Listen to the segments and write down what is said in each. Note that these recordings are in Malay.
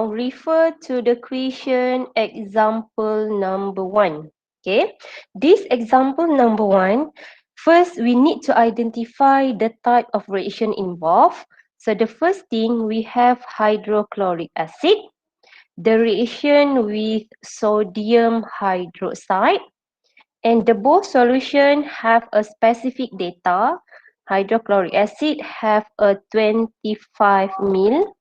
refer to the question example number 1. Okay, this example number 1, first we need to identify the type of reaction involved. So the first thing, we have hydrochloric acid, the reaction with sodium hydroxide, and the both solution have a specific data. Hydrochloric acid have a 25 mil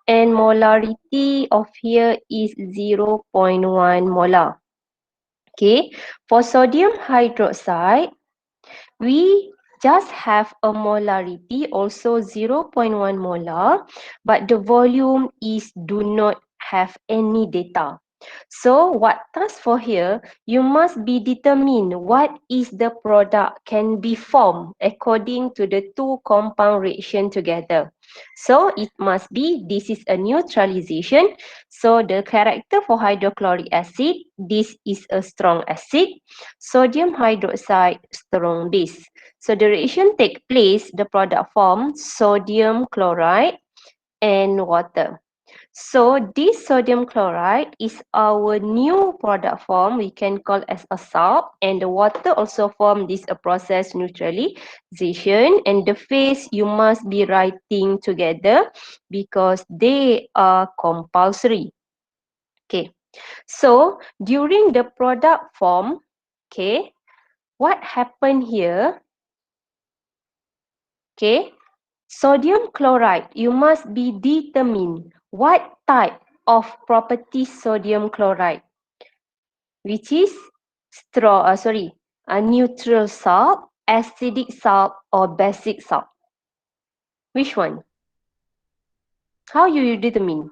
and molarity of here is 0.1 molar. Okay, for sodium hydroxide, we just have a molarity also 0.1 molar, but the volume is do not have any data. So what task for here, you must be determine what is the product can be formed according to the two compound reaction together. So it must be, this is a neutralization. So the character for hydrochloric acid, this is a strong acid. Sodium hydroxide, strong base. So the reaction take place, the product form sodium chloride and water. So this sodium chloride is our new product form, we can call as a salt, and the water also form this a process neutralization, and the phase you must be writing together because they are compulsory. Okay, so during the product form, okay, what happened here? Okay, sodium chloride, you must be determined what type of property sodium chloride, which is neutral salt, acidic salt, or basic salt. Which one? How you determine?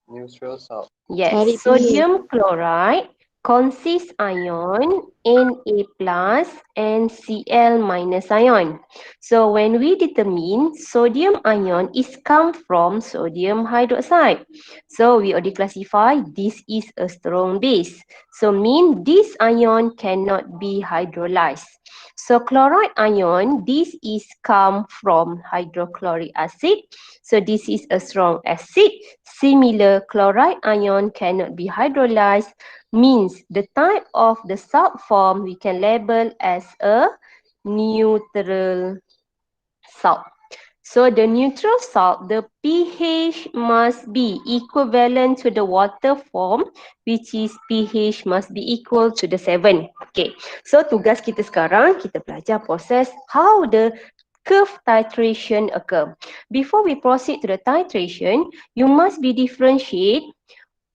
Neutral salt. Yes, Cari pilih. sodium chloride consists ion Na plus and Cl minus ion. So when we determine sodium ion is come from sodium hydroxide. So we already classify this is a strong base. So mean this ion cannot be hydrolyzed. So chloride ion, this is come from hydrochloric acid. So this is a strong acid. Similar, chloride ion cannot be hydrolyzed, means the type of the salt form we can label as a neutral salt. So the neutral salt, the pH must be equivalent to the water form, which is pH must be equal to the 7. Okay, so tugas kita sekarang, kita belajar proses how the curve titration occur. Before we proceed to the titration, you must be differentiate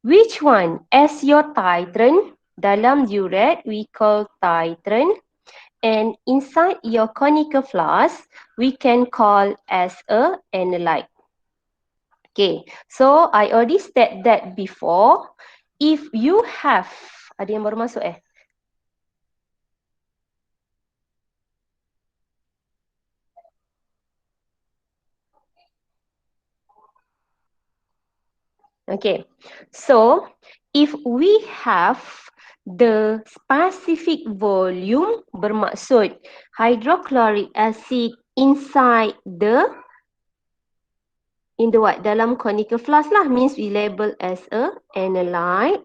which one as your titrant. Dalam diuret, we call titrant. And inside your conical flask, we can call as a analyte. Okay, so I already said that before. If you have, ada yang baru masuk Okay, so if we have the specific volume, bermaksud hydrochloric acid inside in the what? Dalam conical flask lah, means we label as a analyte,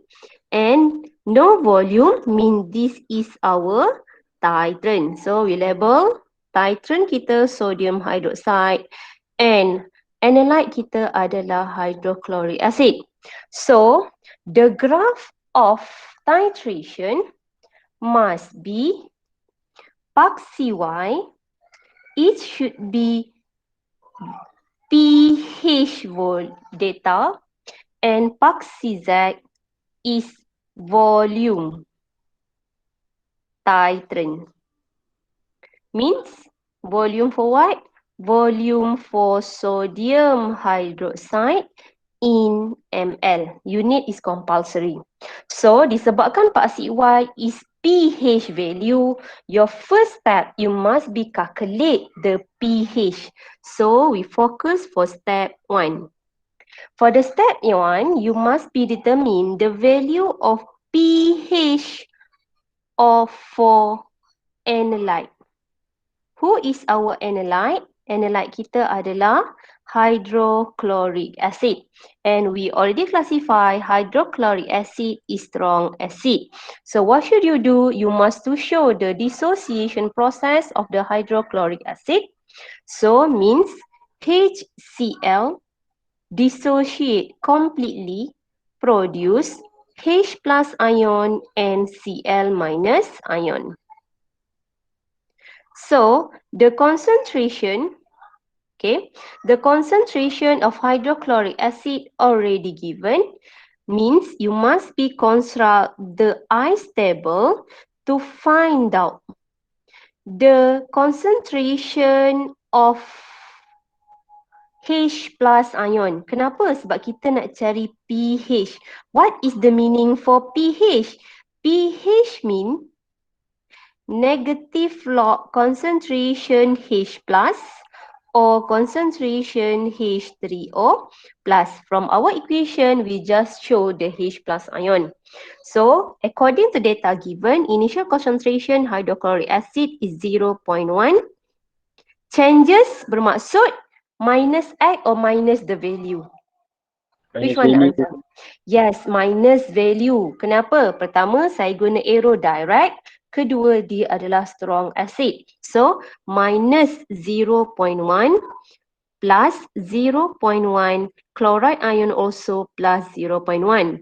and no volume mean this is our titrant. So we label titrant kita sodium hydroxide and analyte kita adalah hydrochloric acid. So the graph of titration must be Park CY, it should be pH data, and Park CZ is volume titrant. Means volume for what? Volume for sodium hydroxide in ml. Unit is compulsory. So disebabkan Pak CY is pH value, your first step you must be calculate the pH. So we focus for step 1. For the step 1, you must be determine the value of pH of for analyte. Who is our analyte? Analyte kita adalah hydrochloric acid. And we already classify hydrochloric acid is strong acid. So what should you do? You must to show the dissociation process of the hydrochloric acid. So means HCl dissociate completely, produce H plus ion and Cl minus ion. So the concentration, okay, the concentration of hydrochloric acid already given means you must be construct the ice table to find out the concentration of H plus ion. Kenapa? Sebab kita nak cari pH. What is the meaning for pH? pH mean negative log concentration H plus or concentration H3O plus. From our equation, we just show the H plus ion. So, according to data given, initial concentration hydrochloric acid is 0.1. Changes bermaksud minus X or minus the value. Which Minus one nak value. answer? Yes, minus value. Kenapa? Pertama, saya guna arrow direct. Kedua, dia adalah strong acid. So, minus 0.1 plus 0.1. Chloride ion also plus 0.1.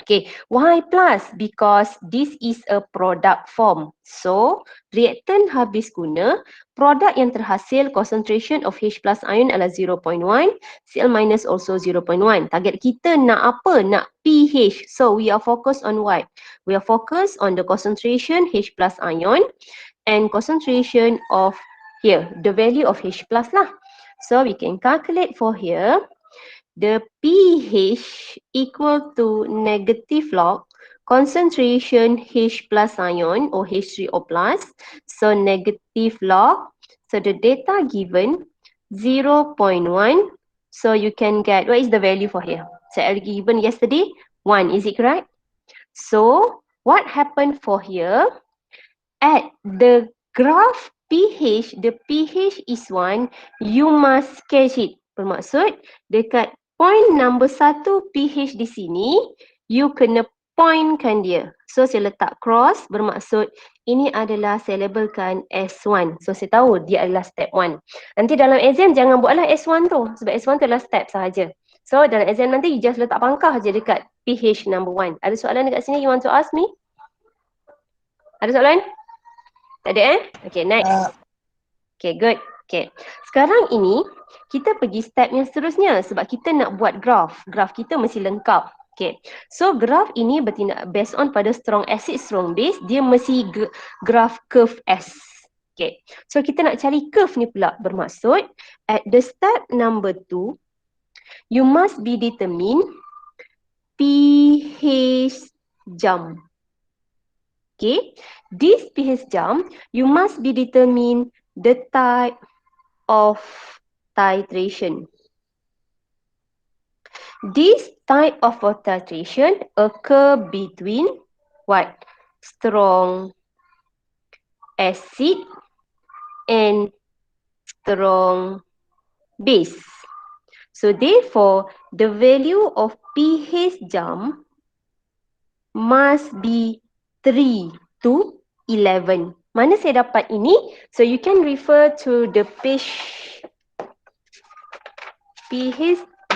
Okay, why plus? Because this is a product form. So, reactant habis guna, produk yang terhasil concentration of H plus ion adalah 0.1, Cl minus also 0.1. Target kita nak apa? Nak pH. So, we are focused on what? We are focused on the concentration H plus ion and concentration of here, the value of H plus lah. So, we can calculate for here. The pH equal to negative log concentration H plus ion or H3O plus. So negative log. So the data given 0.1. So you can get, what is the value for here? So given yesterday, 1. Is it correct? So what happened for here? At the graph pH, the pH is 1. You must catch it. Bermaksud, dekat point number 1 pH di sini, you kena pointkan dia. So, saya letak cross, bermaksud ini adalah saya labelkan S1. So, saya tahu dia adalah step 1. Nanti dalam exam, jangan buatlah S1 tu. Sebab S1 tu adalah step sahaja. So, dalam exam nanti, you just letak pangkah je dekat pH number 1. Ada soalan dekat sini you want to ask me? Ada soalan? Tak ada Okay, next. Okay, good. Okay. Sekarang ini, kita pergi step yang seterusnya sebab kita nak buat graph. Graph kita mesti lengkap. Okay. So, graph ini bertindak based on pada strong acid, strong base. Dia mesti graph curve S. Okay. So, kita nak cari curve ni pula. Bermaksud, at the step number 2, you must be determine pH jump. Okay. This pH jump, you must be determine the type of titration. This type of titration occur between what? Strong acid and strong base. So therefore, the value of pH jump must be 3 to 11. Mana saya dapat ini? So you can refer to the pH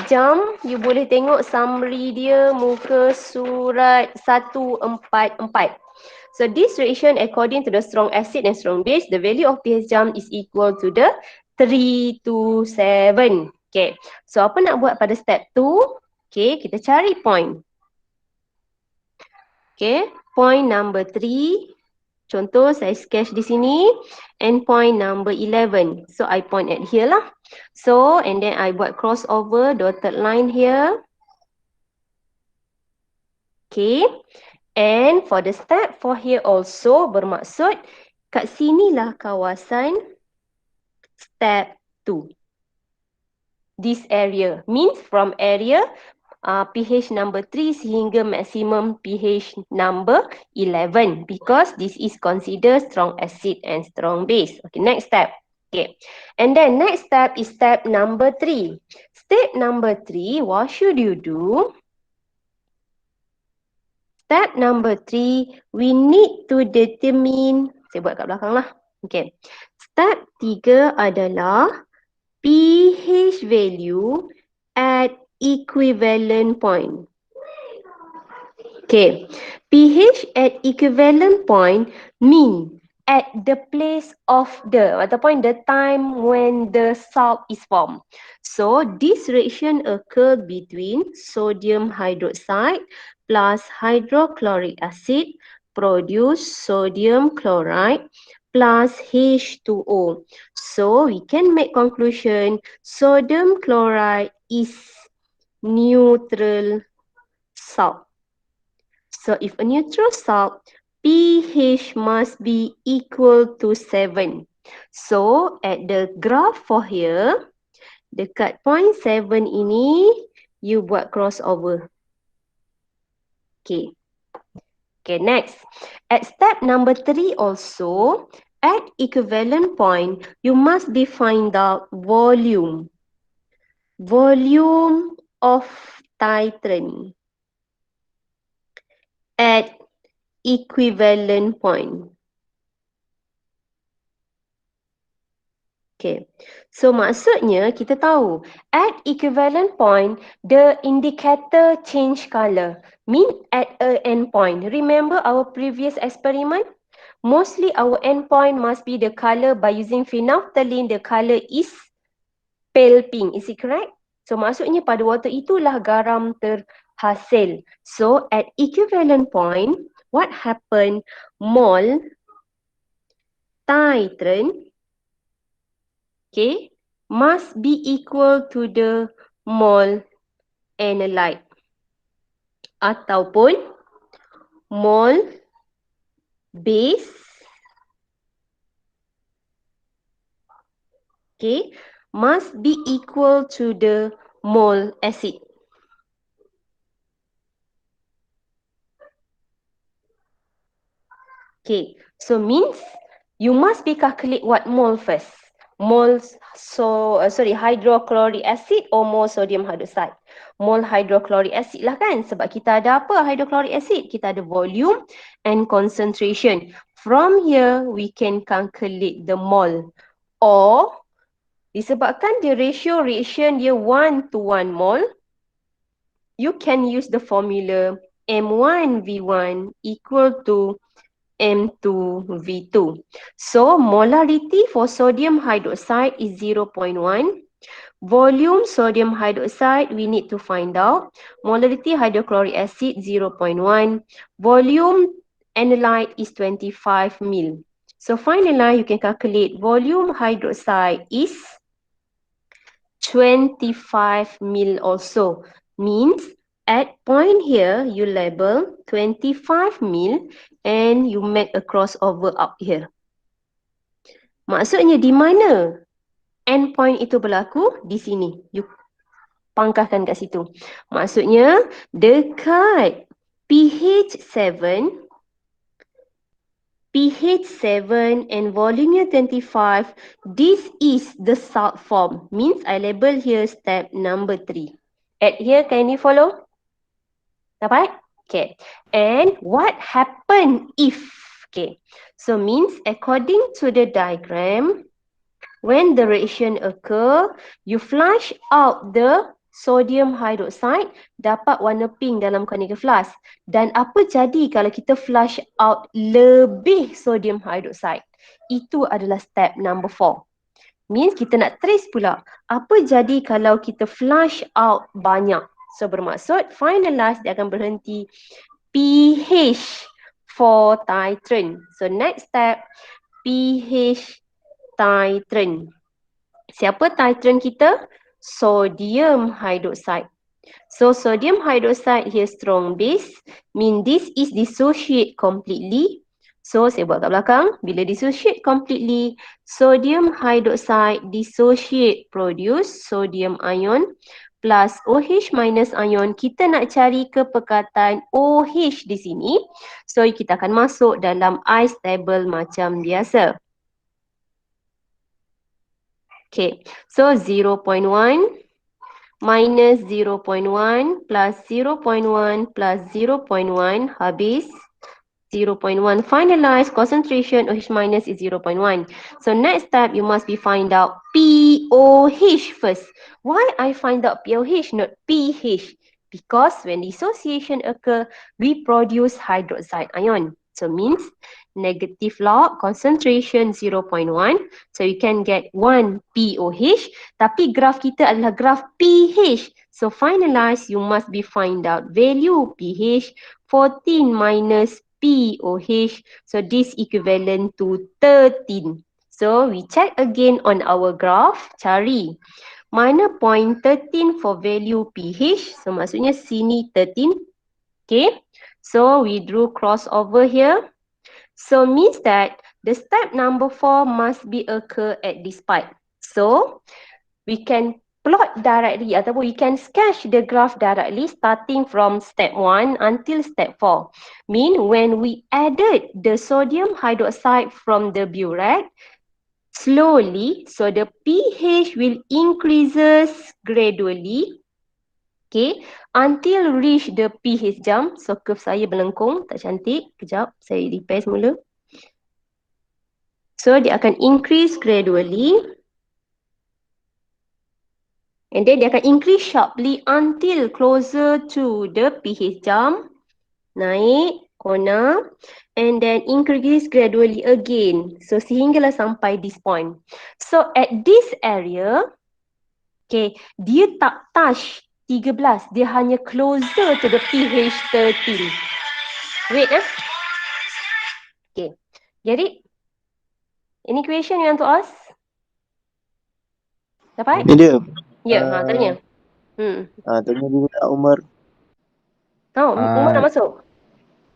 jump. You boleh tengok summary dia muka surat 144. So this reaction according to the strong acid and strong base, the value of pH jump is equal to the 3 to 7. Okay. So apa nak buat pada step 2? Okay, kita cari point. Okay, point number 3. Contoh saya sketch di sini and point number 11. So I point at here lah. So and then I buat crossover dotted line here. Okay. And for the step for here also bermaksud kat sinilah kawasan step 2. This area means from area pH number 3 sehingga maximum pH number 11 because this is considered strong acid and strong base. Okay, next step. Okay. And then next step is step number 3. Step number 3, what should you do? Step number 3, we need to determine, saya buat kat belakang lah. Okay. Step 3 adalah pH value at equivalent point. Okay, pH at equivalent point mean at the place of the ataupun the time when the salt is formed. So this reaction occur between sodium hydroxide plus hydrochloric acid produce sodium chloride plus H2O. So we can make conclusion sodium chloride is neutral salt. So if a neutral salt, pH must be equal to 7. So at the graph for here, dekat point 7 ini, you buat crossover. Okay. Okay, next. At step number 3 also, at equivalent point, you must be find out volume. Volume of titrant at equivalent point. Okay, so maksudnya kita tahu at equivalent point, the indicator change color. Mean at a endpoint. Remember our previous experiment? Mostly our endpoint must be the color by using phenolphthalein, the color is pale pink. Is it correct? So maksudnya pada waktu itulah garam terhasil. So at equivalent point, what happen? Mole titrant, okay, must be equal to the mole analyte ataupun mole base, okay, must be equal to the mole acid. Okay, so means you must be calculate what mole first. Moles, hydrochloric acid or mole sodium hydroxide. Mole hydrochloric acid lah kan. Sebab kita ada apa hydrochloric acid? Kita ada volume and concentration. From here, we can calculate the mole. Or, disebabkan the ratio reaction dia 1 to 1 mole, you can use the formula M1V1 equal to M2V2. So, molarity for sodium hydroxide is 0.1. Volume sodium hydroxide, we need to find out. Molarity hydrochloric acid, 0.1. Volume analyte is 25 ml. So, finally, you can calculate volume hydroxide is 25 ml also. Means, at point here, you label 25 ml and you make a crossover up here. Maksudnya di mana endpoint itu berlaku? Di sini. You pangkahkan kat situ. Maksudnya dekat pH 7, and volume 25, this is the salt form. Means I label here step number 3. At here, can you follow? Dapat? Okay. And what happen if? Okay. So means according to the diagram, when the reaction occur, you flush out the sodium hydroxide, dapat warna pink dalam conical flask. Dan apa jadi kalau kita flush out lebih sodium hydroxide? Itu adalah step number 4. Means kita nak trace pula. Apa jadi kalau kita flush out banyak? So bermaksud finalize dia akan berhenti pH for titrant. So next step pH titrant. Siapa titrant kita? Sodium hydroxide. So sodium hydroxide here strong base, mean this is dissociate completely. So saya buat kat belakang, bila dissociate completely, sodium hydroxide dissociate produce sodium ion plus OH minus ion. Kita nak cari kepekatan OH di sini. So kita akan masuk dalam ice table macam biasa. Okay, so 0.1 minus 0.1 plus 0.1 plus 0.1 habis 0.1. Finalize concentration OH minus is 0.1. So next step, you must be find out POH first. Why I find out POH, not pH? Because when dissociation occur, we produce hydroxide ion. So means negative log concentration 0.1. So you can get 1 POH. Tapi graf kita adalah graf pH. So finalize, you must be find out value pH 14 minus POH. So this equivalent to 13. So we check again on our graph, cari mana point 13 for value pH. So maksudnya sini 13. Okay. So we drew crossover here. So means that the step number 4 must be occur at this part. So we can plot directly ataupun we can sketch the graph directly starting from step 1 until step 4. Mean when we added the sodium hydroxide from the burette, slowly, so the pH will increases gradually, okay, until reach the pH jump. So curve saya melengkung, tak cantik. Kejap, saya repair semula. So dia akan increase gradually. And then dia akan increase sharply until closer to the pH jump. Naik, corner. And then increase gradually again. So sehinggalah sampai this point. So at this area, okay, dia tak touch 13. Dia hanya closer to the pH 13. Wait Okay. Get it? Any question you want to ask? Dapat? Medium. Ya, tanya. Tanya dulu nak Umar. Oh, Umar nak masuk?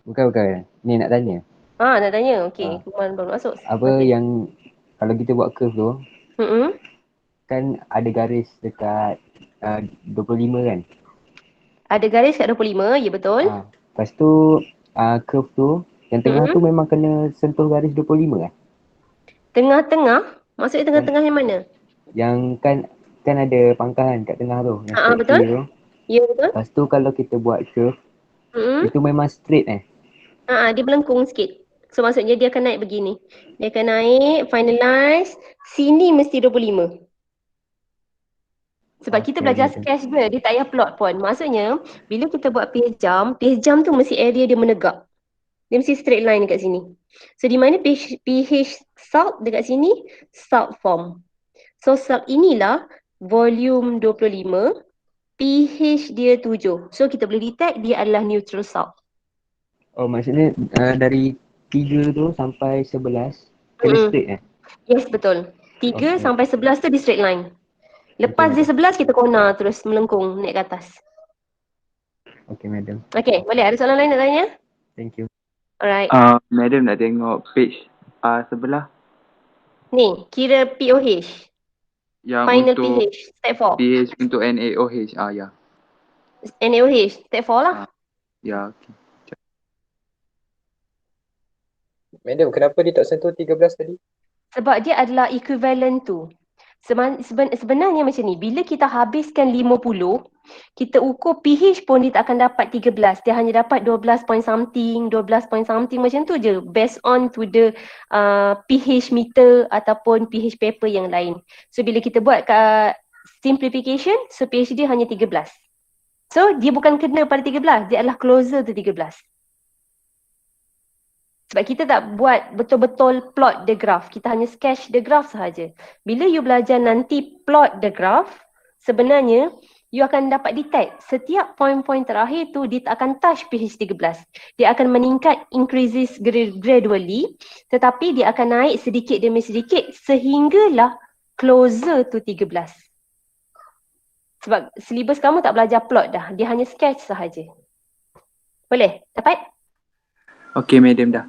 Bukan. Ni nak tanya. Nak tanya. Okey, Umar baru masuk. Apa yang kalau kita buat curve tu, kan ada garis dekat 25 kan? Ada garis kat 25, ya betul. Lepas tu curve tu, yang tengah tu memang kena sentuh garis 25 kan? Tengah-tengah? Maksudnya tengah-tengah yang mana? Yang kan ada pangkalan kat tengah tu. Betul. Tu. Ya betul. Lepas tu kalau kita buat curve, itu memang straight Dia melengkung sikit. So maksudnya dia akan naik begini. Dia akan naik, finalize. Sini mesti 25. Sebab kita belajar sketch dia tak payah plot pun. Maksudnya, bila kita buat pH jump tu mesti area dia menegak. Dia mesti straight line dekat sini. So di mana pH salt dekat sini, salt form. So salt inilah volume 25, pH dia 7. So kita boleh detect dia adalah neutral salt. Oh, maksudnya dari 3 tu sampai 11 kena straight Yes, betul. 3 sampai 11 tu di straight line. Lepas di 11 kita corner terus melengkung naik ke atas. Okay, madam. Okay, boleh. Ada soalan lain nak tanya? Thank you. Alright. Madam nak tengok page sebelah. Ni, kira POH. Yang Final untuk pH, step 4. pH untuk NaOH. Ya. NaOH, step 4 lah. Ya, okay. Madam, kenapa dia tak sentuh 13 tadi? Sebab dia adalah equivalent tu. Sebenarnya macam ni, bila kita habiskan 50, kita ukur pH pun dia tak akan dapat 13. Dia hanya dapat 12 point something, 12 point something macam tu je. Based on to the pH meter ataupun pH paper yang lain. So bila kita buat simplification, so pH dia hanya 13. So dia bukan kena pada 13, dia adalah closer to 13. Sebab kita tak buat betul-betul plot the graph. Kita hanya sketch the graph sahaja. Bila you belajar nanti plot the graph, sebenarnya you akan dapat detect setiap point-point terakhir tu dia tak akan touch pH 13. Dia akan meningkat, increases gradually, tetapi dia akan naik sedikit demi sedikit sehinggalah closer to 13. Sebab syllabus kamu tak belajar plot dah. Dia hanya sketch sahaja. Boleh? Dapat? Okay, madam dah.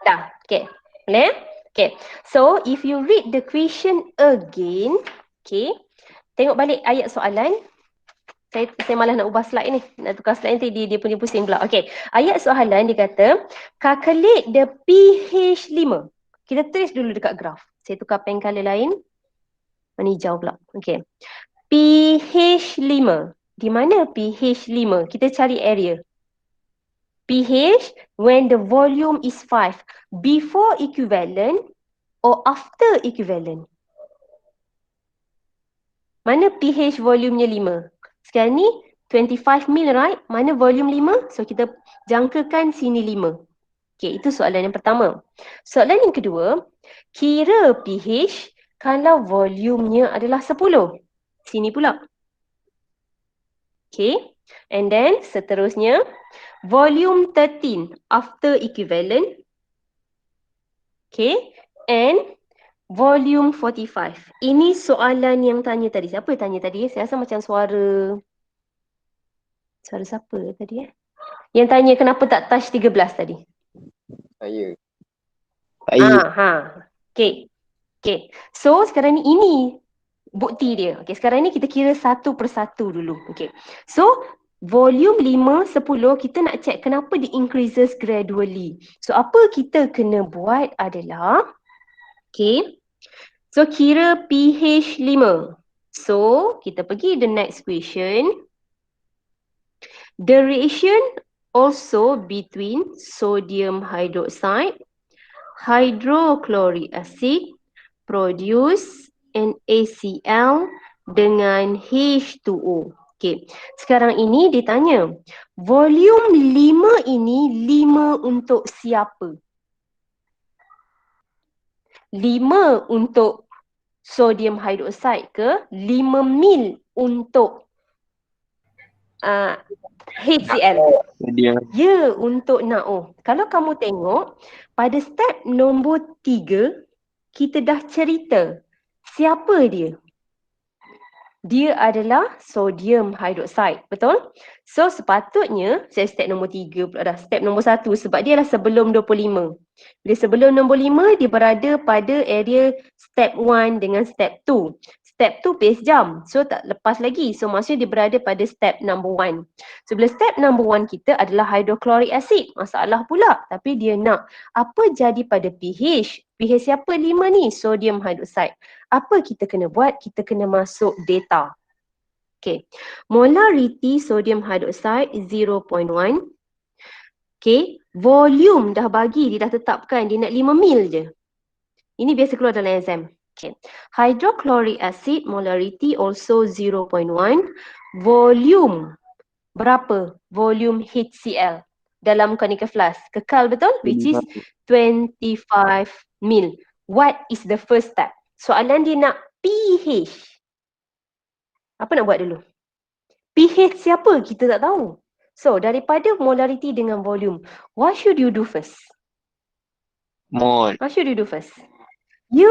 Dah, okay. Boleh? Okay. So, if you read the question again, okay, tengok balik ayat soalan. Saya malah nak ubah slide ni. Nak tukar slide nanti dia punya pusing pula. Okay. Ayat soalan dia kata, calculate the pH 5. Kita tulis dulu dekat graph. Saya tukar pen color lain. Warna hijau pula. Okay. pH 5. Di mana pH 5? Kita cari area. pH when the volume is 5. Before equivalent or after equivalent? Mana pH volumenya 5? Sekarang ni 25 mil, right? Mana volume 5? So kita jangkakan sini 5. Okay, itu soalan yang pertama. Soalan yang kedua, kira pH kalau volumenya adalah 10. Sini pula. Okay, and then seterusnya, volume 13 after equivalent. Okay, and volume 45. Ini soalan yang tanya tadi. Siapa yang tanya tadi? Saya rasa macam suara siapa tadi? Yang tanya kenapa tak touch 13 tadi? Saya. Okay. Okay. So sekarang ni ini bukti dia. Okay, sekarang ni kita kira satu persatu dulu. Okay. So volume 5, 10 kita nak check kenapa dia increases gradually. So apa kita kena buat adalah, okay, so kira pH 5. So kita pergi the next question. The reaction also between sodium hydroxide, hydrochloric acid produce NaCl dengan H2O. Okay. Sekarang ini ditanya, volume 5 ini 5 untuk siapa? 5 untuk sodium hydroxide ke 5 mil untuk HCl? Ya, untuk NaO. Kalau kamu tengok, pada step nombor 3, kita dah cerita siapa dia. Dia adalah sodium hydroxide, betul? So sepatutnya, saya step nombor 3 pula dah, step nombor 1 sebab dia adalah sebelum 25. Bila sebelum nombor 5, dia berada pada area step 1 dengan step 2. Step 2 pace jam, so tak lepas lagi. So maksudnya dia berada pada step number 1. So bila step number 1 kita adalah hydrochloric acid, masalah pula. Tapi dia nak apa jadi pada pH? pH siapa 5 ni? Sodium hydroxide. Apa kita kena buat? Kita kena masuk data. Okay. Molarity sodium hydroxide 0.1. Okay. Volume dah bagi, dia dah tetapkan. Dia nak 5 mil je. Ini biasa keluar dalam exam. Okay. Hydrochloric acid molarity also 0.1. Volume berapa? Volume HCl dalam conical flask. Kekal betul? Which is 25 mil. What is the first step? Soalan dia nak pH. Apa nak buat dulu? pH siapa? Kita tak tahu. So, daripada molarity dengan volume, what should you do first? Mol. What should you do first? Ya,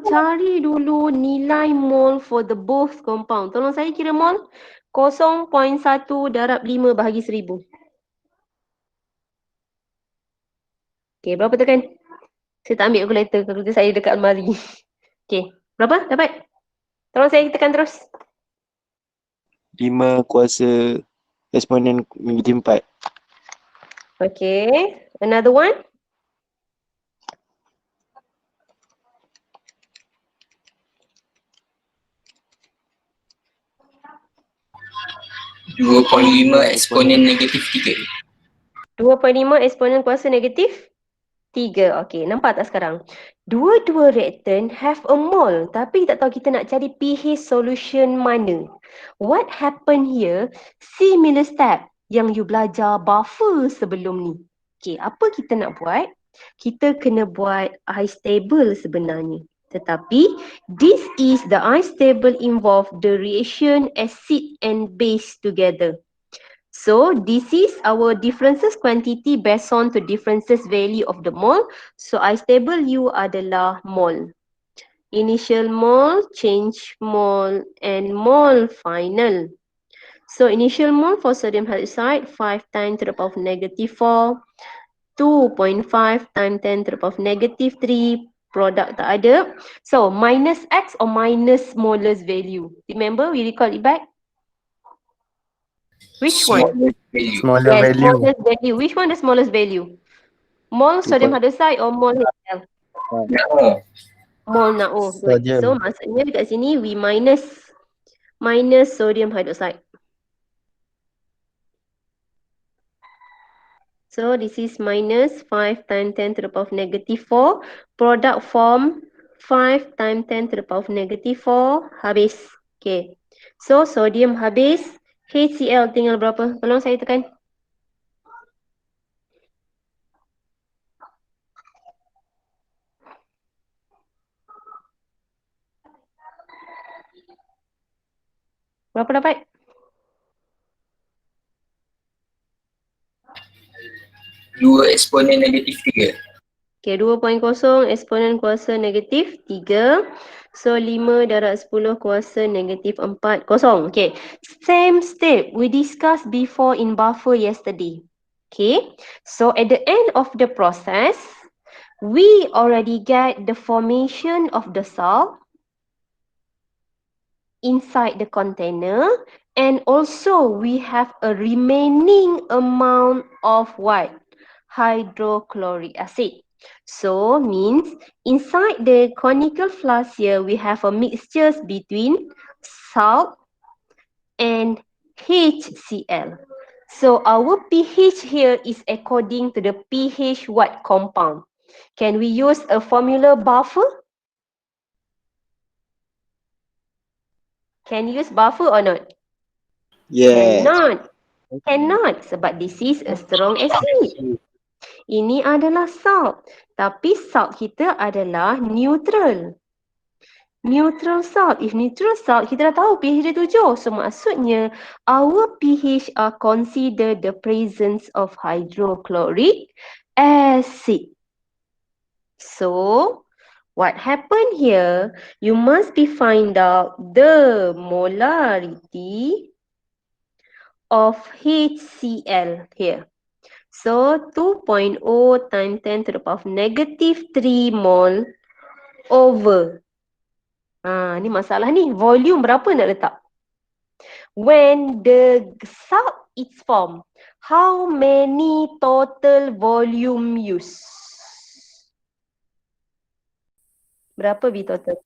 cari dulu nilai mol for the both compound. Tolong saya kira mol. 0.1 darab 5 bahagi 1000. Okay, berapa tekan? Saya tak ambil calculator. Calculator saya dekat almari. Okay, berapa? Dapat? Tolong saya tekan terus. 5 kuasa eksponen negatif 4. Okay, another one. (2.5 eksponen negatif 3). 2.5 eksponen kuasa negatif 3. Okey, nampak tak sekarang? Dua-dua reaktan have a mole, tapi tak tahu kita nak cari pH solution mana. What happen here? Similar step yang you belajar buffer sebelum ni. Okey, apa kita nak buat? Kita kena buat ice table sebenarnya. Tetapi this is the ice table involve the reaction acid and base together. So this is our differences quantity based on the differences value of the mole. So ice table U adalah mole. Initial mole, change mole, and mole final. So initial mole for sodium hydroxide 5 times to the power of negative 4, 2.5 times 10 to the power of negative 3. Product tak ada. So minus X or minus molar's value. Remember, we recall it back. Which one? Smaller value. Smallest value. Which one the smallest value? Mole sodium hydroxide or mole HCl? No. Mol NaO. Good. So Sodium. maksudnya dekat sini we minus sodium hydroxide. So this is minus 5 times 10 to the power of negative 4. Product form 5 times 10 to the power of negative 4. Habis. Okay. So sodium habis. HCl tinggal berapa? Tolong saya tekan. Berapa dapat? 2 eksponen negatif 3. Okay, 2.0 eksponen kuasa negatif 3. So 5 darab 10 kuasa negatif 4. Kosong. Okay. Same step we discussed before in buffer yesterday. Okay. So at the end of the process, we already get the formation of the salt inside the container, and also we have a remaining amount of what? Hydrochloric acid. So means inside the conical flask here we have a mixture between salt and HCl. So our pH here is according to the pH what compound? Can we use a formula buffer? Can you use buffer or not? Yes. Cannot. Sebab this is a strong acid. Ini adalah salt. Tapi salt kita adalah neutral. Neutral salt. If neutral salt, kita dah tahu pH dia 7. So maksudnya, our pH are consider the presence of hydrochloric acid. So, what happened here? You must be find out the molarity of HCl here. So 2.0 times 10 to the power of negative 3 mole over. Ni masalah ni. Volume berapa nak letak? When the salt is formed, how many total volume use? Berapa B total?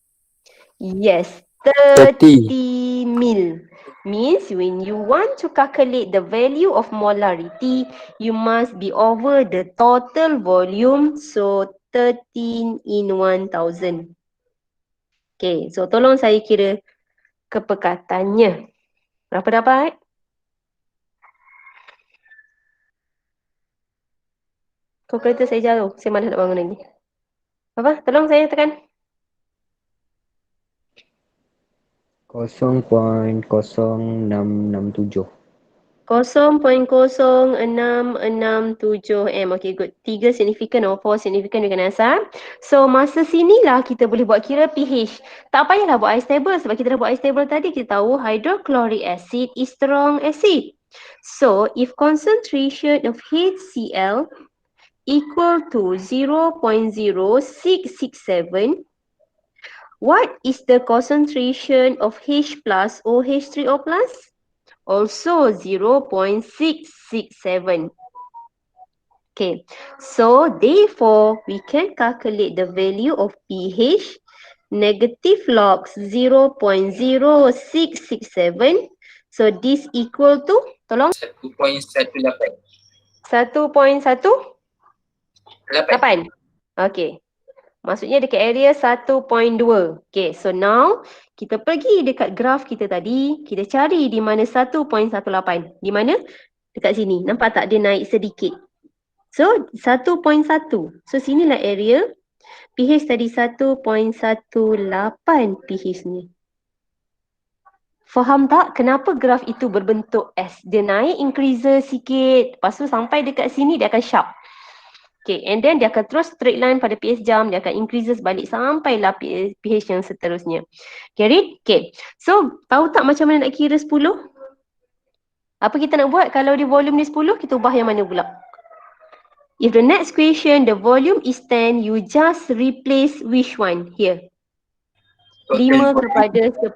Yes, 30 mil. Means when you want to calculate the value of molarity, you must be over the total volume. So 13 in 1000. Okay, so tolong saya kira kepekatannya. Berapa dapat? Kalkulator saya jauh. Saya malas nak bangun lagi. Apa? Tolong saya tekan. 0.0667. 0.0667 M. Okay, good. 3 signifikan or 4 signifikan we can answer. So, masa sinilah kita boleh buat kira pH. Tak payahlah buat ice table sebab kita dah buat ice table tadi. Kita tahu hydrochloric acid is strong acid. So, if concentration of HCl equal to 0.0667, what is the concentration of H plus or H3O plus? Also 0.667. Okay, so therefore we can calculate the value of pH negative log 0.0667. So this equal to, tolong, 1.18. 1.18. Okay. Maksudnya dekat area 1.2. Okay, so now kita pergi dekat graf kita tadi. Kita cari di mana 1.18. Di mana? Dekat sini. Nampak tak dia naik sedikit? So, 1.1. So, sinilah area. pH tadi 1.18 pH ni. Faham tak kenapa graf itu berbentuk S? Dia naik increaser sikit. Lepas tu sampai dekat sini dia akan sharp. Okay, and then dia akan terus straight line pada pH jam, dia akan increases balik sampailah pH yang seterusnya. Get it? Okay, so tahu tak macam mana nak kira 10? Apa kita nak buat kalau di volume ni 10, kita ubah yang mana pula? If the next question, the volume is 10, you just replace which one? Here. 5 kepada 10.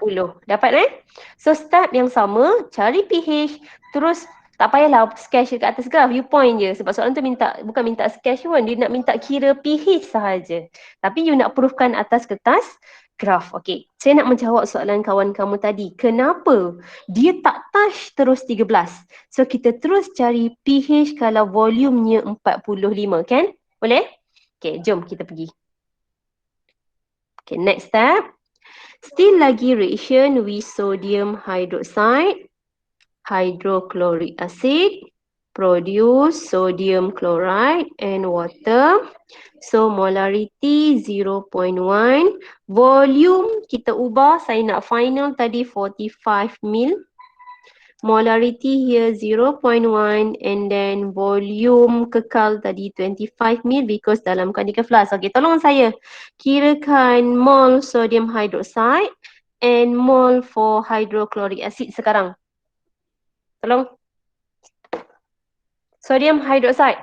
Dapat So step yang sama, cari pH, terus Tak payahlah sketch kat atas graf, you point je. Sebab soalan tu bukan minta sketch pun, dia nak minta kira pH sahaja. Tapi you nak proofkan atas kertas graf. Okey, saya nak menjawab soalan kawan kamu tadi. Kenapa dia tak touch terus 13? So kita terus cari pH kalau volumenya 45, kan? Boleh? Okey, jom kita pergi. Okay, next step. Still lagi reaction with sodium hydroxide, hydrochloric acid, produce sodium chloride and water. So molarity 0.1. Volume kita ubah, saya nak final tadi 45 ml. Molarity here 0.1 and then volume kekal tadi 25 ml because dalam chemical flask. Okey, tolong saya kirakan mol sodium hydroxide and mol for hydrochloric acid sekarang. Tolong. Sodium hydroxide.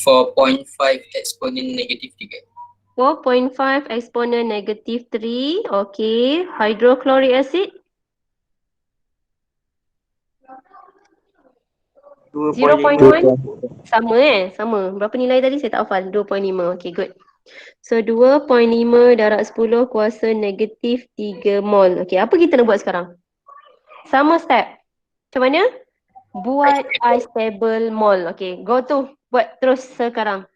4.5 eksponen negatif 3. 4.5 exponent negative 3. Okey. Hydrochloric acid. 0.1. Sama sama. Berapa nilai tadi saya tak hafal. 2.5. Okey, good. So 2.5 darab 10 kuasa negatif 3 mol. Okey, apa kita nak buat sekarang? Sama step. Macam mana? Buat ice table mol. Okey, go to. Buat terus sekarang.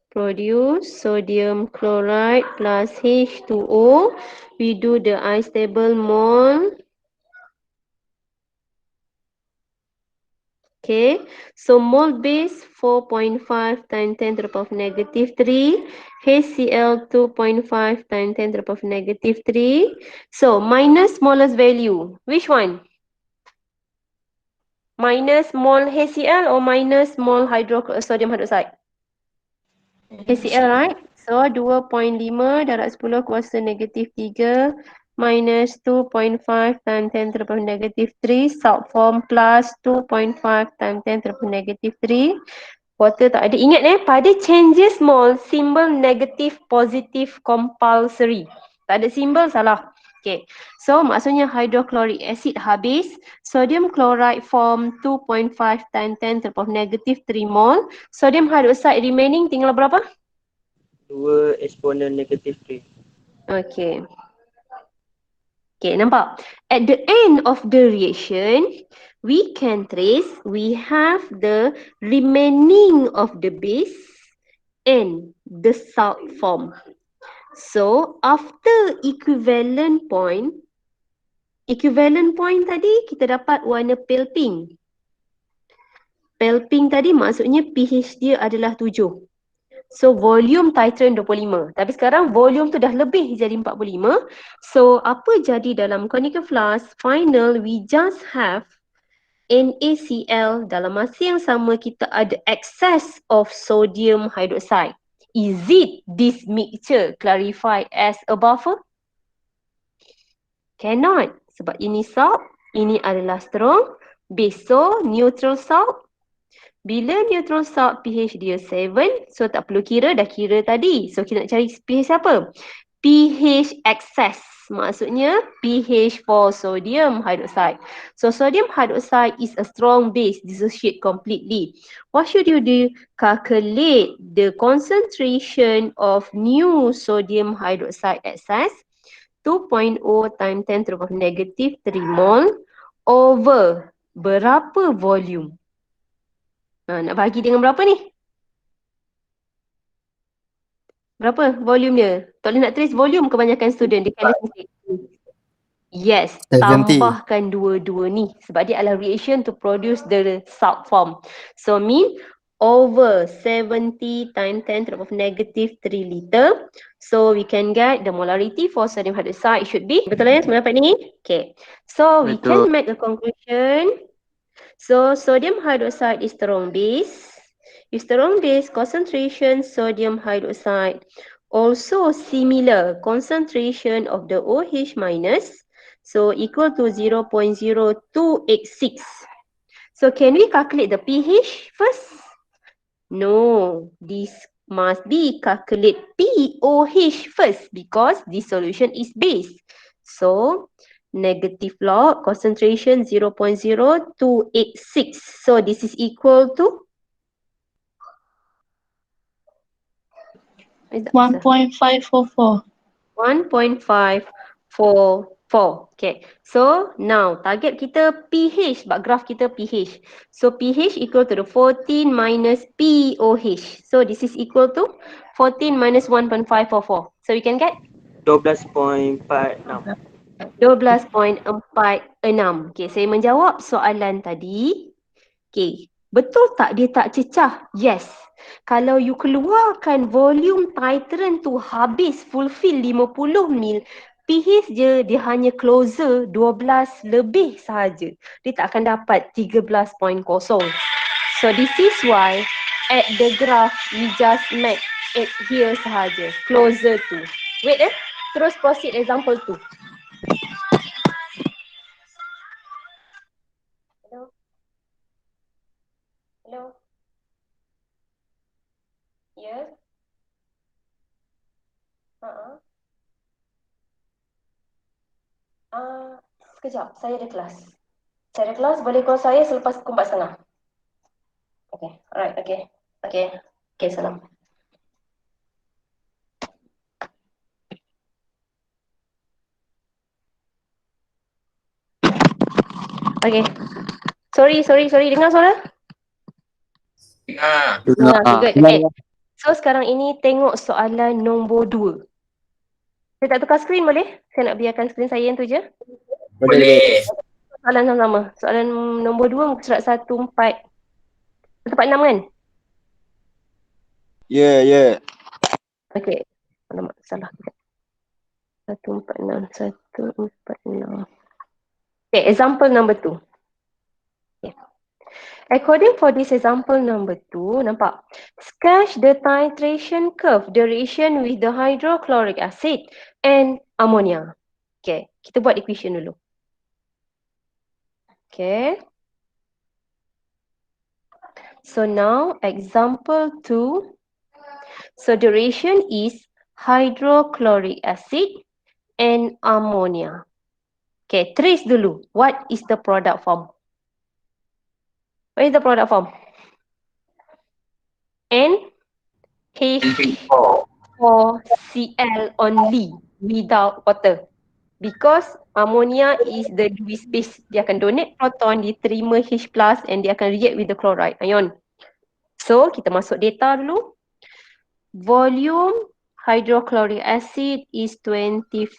Produce sodium chloride plus H2O. We do the ice table mol. Okay, so mole base 4.5 times 10 to the power of negative 3. HCl 2.5 times 10 to the power of negative 3. So minus molar's value. Which one? Minus mole HCl or minus mole sodium hydroxide? HCl, right? So 2.5 darab 10 kuasa negatif 3 minus 2.5 times 10 to the power negative 3 salt form plus 2.5 times 10 to the power negative 3. Water tak ada. Ingat pada changes mole, simbol negatif, positif, compulsory. Tak ada simbol, salah. Okay, so maksudnya hydrochloric acid habis, sodium chloride form 2.5 times 10 to the power negative 3 mol, sodium hydroxide remaining tinggal berapa? 2 eksponen negatif 3. Okay. Okay, nampak? At the end of the reaction, we can trace, we have the remaining of the base and the salt form. So, after equivalent point tadi kita dapat warna pale pink. Pale pink tadi maksudnya pH dia adalah 7. So volume titration 25. Tapi sekarang volume tu dah lebih jadi 45. So apa jadi dalam conical flask? Final we just have NaCl. Dalam masa yang sama kita ada excess of sodium hydroxide. Is it this mixture clarified as a buffer? Cannot. Sebab ini salt, ini adalah strong. Base, so neutral salt. Bila neutral salt pH dia 7, so tak perlu kira, dah kira tadi. So kita nak cari pH apa? pH excess. Maksudnya pH for sodium hydroxide. So sodium hydroxide is a strong base, dissociate completely. What should you do? Calculate the concentration of new sodium hydroxide excess 2.0 times 10 to the power negative 3 mol over berapa volume? Nak bagi dengan berapa ni? Berapa volume dia? Tak boleh nak trace volume kebanyakan student. Dia kena yes, 70. tambahkan dua-dua ni. Sebab dia adalah reaction to produce the salt form. So mean over 70 times 10 to the power negative 3 liter. So we can get the molarity for sodium hydroxide should be. Betul ya? Semua dapat ni? Okay. So we Betul. can make a conclusion. So sodium hydroxide is strong base. With strong base concentration sodium hydroxide also similar concentration of the OH minus, so equal to 0.0286. So can we calculate the pH first? No, this must be calculate POH first because this solution is base. So, negative log concentration 0.0286. So, this is equal to? What is the answer? 1.544. 1.544. Okay. So now target kita pH, but graph kita pH. So pH equal to the 14 minus POH. So this is equal to 14 minus 1.544. So we can get 12.46. 12.46. Okay, saya menjawab soalan tadi. Okay, betul tak dia tak cecah? Yes. Kalau you keluarkan volume titrant tu habis fulfill 50 mil, pH je dia hanya closer 12 lebih sahaja. Dia tak akan dapat 13.0. So this is why at the graph we just make it here sahaja. Closer to. Wait terus proceed example 2. Hello? Hello? Yes? Sekejap, saya ada kelas. Saya ada kelas, boleh call saya selepas pukul 4.30. Okay, alright, okay. Okay, okay, salam. Okay. Sorry. Dengar suara? Dengar. Okay, good. Okay. So, sekarang ini tengok soalan nombor 2. Saya tak tukar skrin boleh? Saya nak biarkan skrin saya yang tu je. Boleh. Soalan sama-sama. Soalan nombor 2 muka surat 146 kan? Ya. Okay. Alamak, salah. 146. Okay, example number 2. Okay. According for this example number 2, nampak? Sketch the titration curve, the reaction with the hydrochloric acid and ammonia. Okay, kita buat equation dulu. Okay. So now, example 2. So the reaction is hydrochloric acid and ammonia. Okay, trace dulu. What is the product form? What is the product form? NH4Cl only without water. Because ammonia is the Lewis base. Dia akan donate proton, dia terima H+, and dia akan react with the chloride ion. So, kita masuk data dulu. Volume hydrochloric acid is 25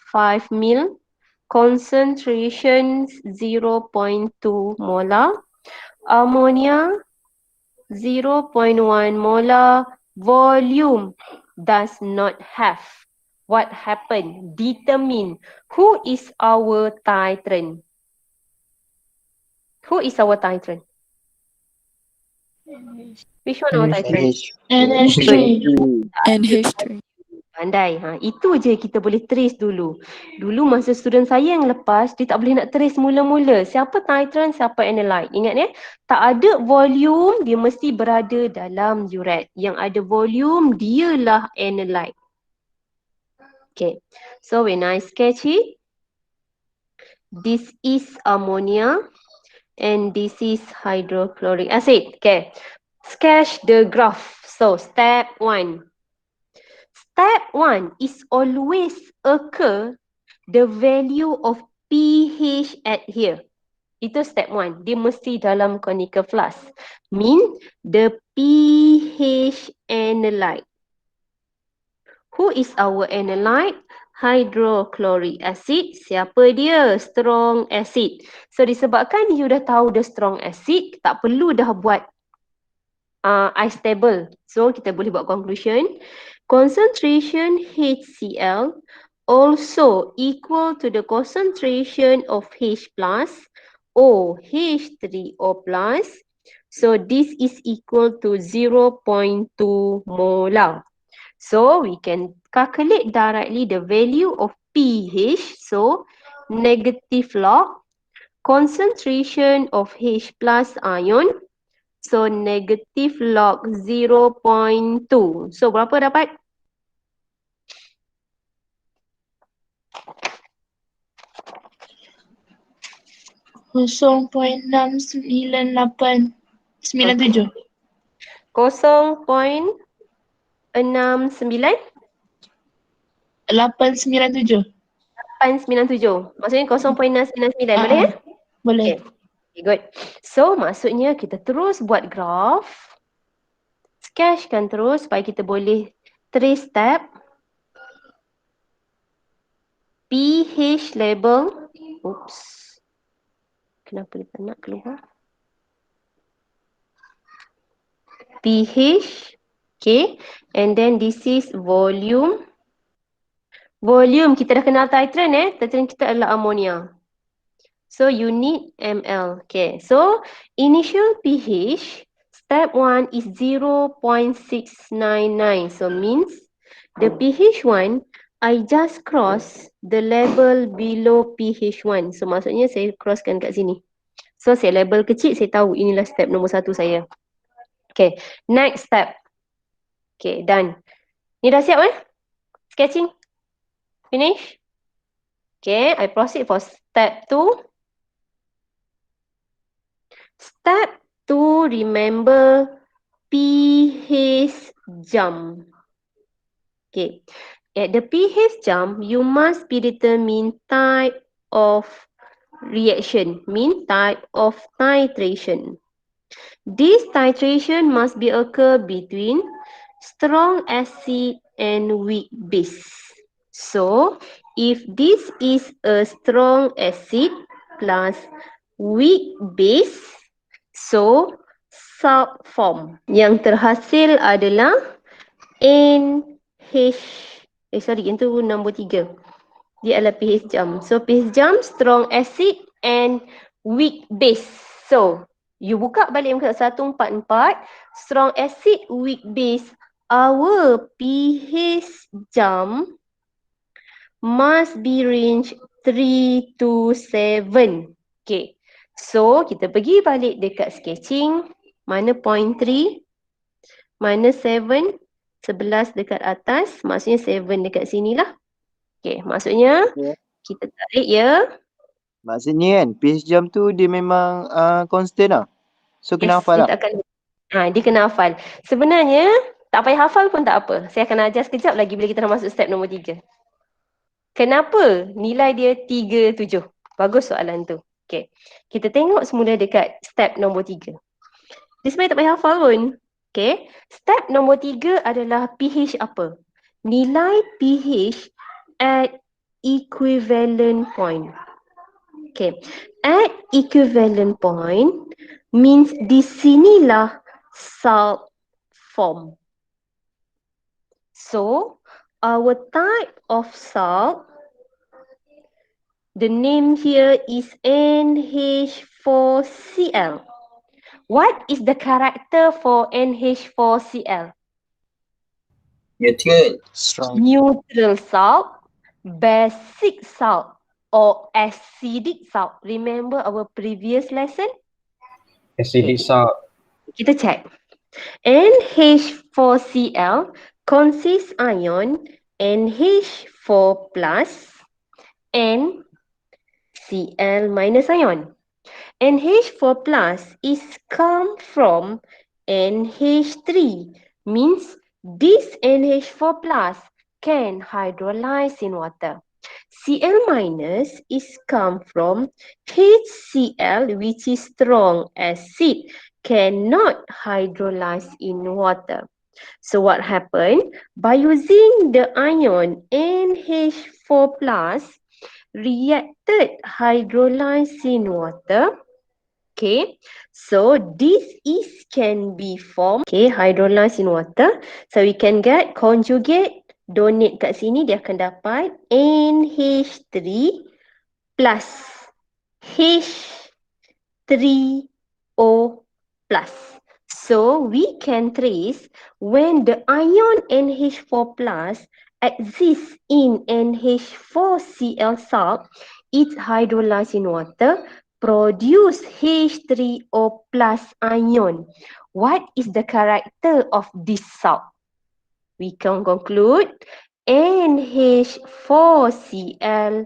mil. Concentration 0.2 molar. Ammonia 0.1 molar. Volume does not have. What happened? Determine who is our titrant. Who is our titrant? Which one our titrant? NH3. NH3. Pandai. Itu je kita boleh trace dulu. Dulu masa student saya yang lepas, dia tak boleh nak trace mula-mula. Siapa titrant, siapa analyte. Ingat tak ada volume, dia mesti berada dalam uret. Yang ada volume, dialah analyte. Okay. So when I sketch it, this is ammonia and this is hydrochloric acid. Okay. Sketch the graph. So step 1. Step 1 is always occur the value of pH at here. Itu step 1. Dia mesti dalam conical flask. Mean the pH analyte. Who is our analyte? Hydrochloric acid. Siapa dia? Strong acid. So disebabkan you dah tahu the strong acid, tak perlu dah buat ice table. So kita boleh buat conclusion. Concentration HCl also equal to the concentration of H plus or H3O plus. So this is equal to 0.2 molar. So we can calculate directly the value of pH. So negative log concentration of H plus ion So negative log 0.2. So berapa dapat? Kosong point 69897. 0.69 897. 897. Maksudnya 0.699 boleh ya? Boleh. Okay. Okay, good. So maksudnya kita terus buat graf. Sketchkan terus supaya kita boleh trace step. pH label. Oops. Kenapa dia tak nak keluar? pH. Okay. And then this is volume. Volume kita dah kenal titrant Titrant kita adalah ammonia. So unit ml. Okay. So initial pH step 1 is 0.699. So means the pH 1 I just cross the level below pH 1. So maksudnya saya crosskan kat sini. So saya label kecil, saya tahu inilah step nombor 1 saya. Okay. Next step. Okay, done. Ni dah siap Sketching? Finish? Okay, I proceed for step 2. Step 2, remember pH jump. Okay, at the pH jump, you must predetermine type of reaction, mean type of titration. This titration must be occur between strong acid and weak base. So, if this is a strong acid plus weak base, so salt form. Yang terhasil adalah NH. Yang tu nombor 3. Dia adalah pH jump. So pH jump, strong acid and weak base. So, you buka balik muka 144. Strong acid, weak base. Our pH jump must be range 3 to 7. Okay. So, kita pergi balik dekat sketching. Mana point 3? Mana 7? 11 dekat atas. Maksudnya 7 dekat sini lah. Okay. Maksudnya, kita tarik ya. Maksudnya kan pH jam tu dia memang constant lah. So kena hafal Dia lah. tak akan, dia kena hafal. Sebenarnya, tak payah hafal pun tak apa. Saya akan ajar sekejap lagi bila kita dah masuk step nombor 3. Kenapa nilai dia 37? Bagus soalan tu. Okay. Kita tengok semula dekat step nombor 3. Dia sebenarnya tak payah hafal pun. Okay. Step nombor 3 adalah pH apa? Nilai pH at equivalent point. Okay. At equivalent point means di sinilah salt form. So, our type of salt, the name here is NH4Cl. What is the character for NH4Cl? Neutral. Strong. Neutral salt, basic salt, or acidic salt. Remember our previous lesson? Acidic salt. Kita check. NH4Cl consists ion NH4 plus and Cl minus ion. NH4 plus is come from NH3, means this NH4 plus can hydrolyze in water. Cl minus is come from HCl, which is strong acid, cannot hydrolyze in water. So what happened? By using the ion NH4 plus, reacted hydrolyze in water. Okay, so this is can be formed. Okay, hydrolyze in water. So we can get conjugate, donate kat sini dia akan dapat NH3 plus H3O plus. So we can trace when the ion NH4 plus exists in NH4Cl salt, it's hydrolyzed in water, produce H3O plus ion. What is the character of this salt? We can conclude NH4Cl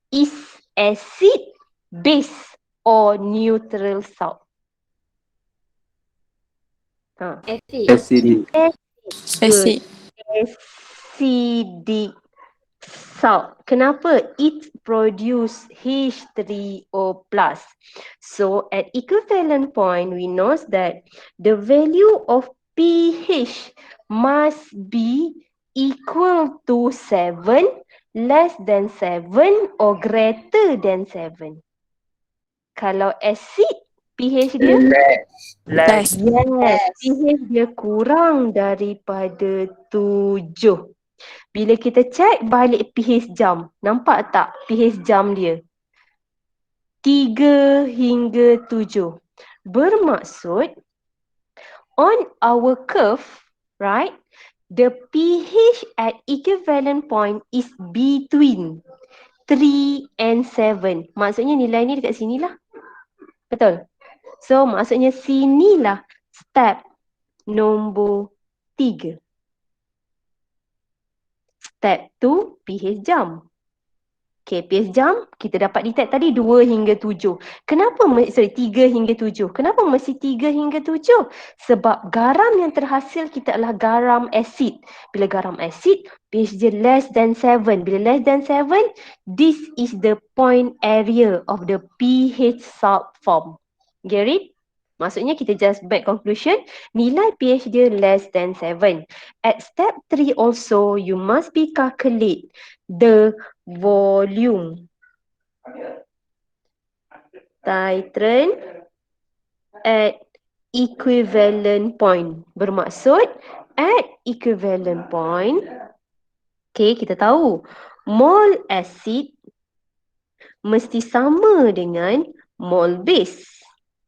is acid, base or neutral salt. Acid. Acidic. Acid. Acidic salt. Kenapa? It produce H3O plus. So at equivalent point, we know that the value of pH must be equal to 7, less than 7 or greater than 7. Kalau acid, pH dia? Less. Yes, pH dia kurang daripada 7. Bila kita check balik pH jam, nampak tak pH jam dia? 3 hingga 7. Bermaksud, on our curve, right, the pH at equivalent point is between 3 and 7. Maksudnya nilai ni dekat sini lah. Betul? So, maksudnya sinilah step nombor 3. Step 2, pH jam. Okay, pH jam kita dapat detect tadi 2 hingga 7. Kenapa, 3 hingga 7. Kenapa mesti 3 hingga 7? Sebab garam yang terhasil kita adalah garam asid. Bila garam asid, pH dia less than 7. Bila less than 7, this is the point area of the pH salt form. Get it? Maksudnya kita just back conclusion, nilai pH dia less than 7. At step 3 also, you must be calculate the volume. Titrant at equivalent point. Bermaksud, at equivalent point, okay, kita tahu mol acid mesti sama dengan mol base.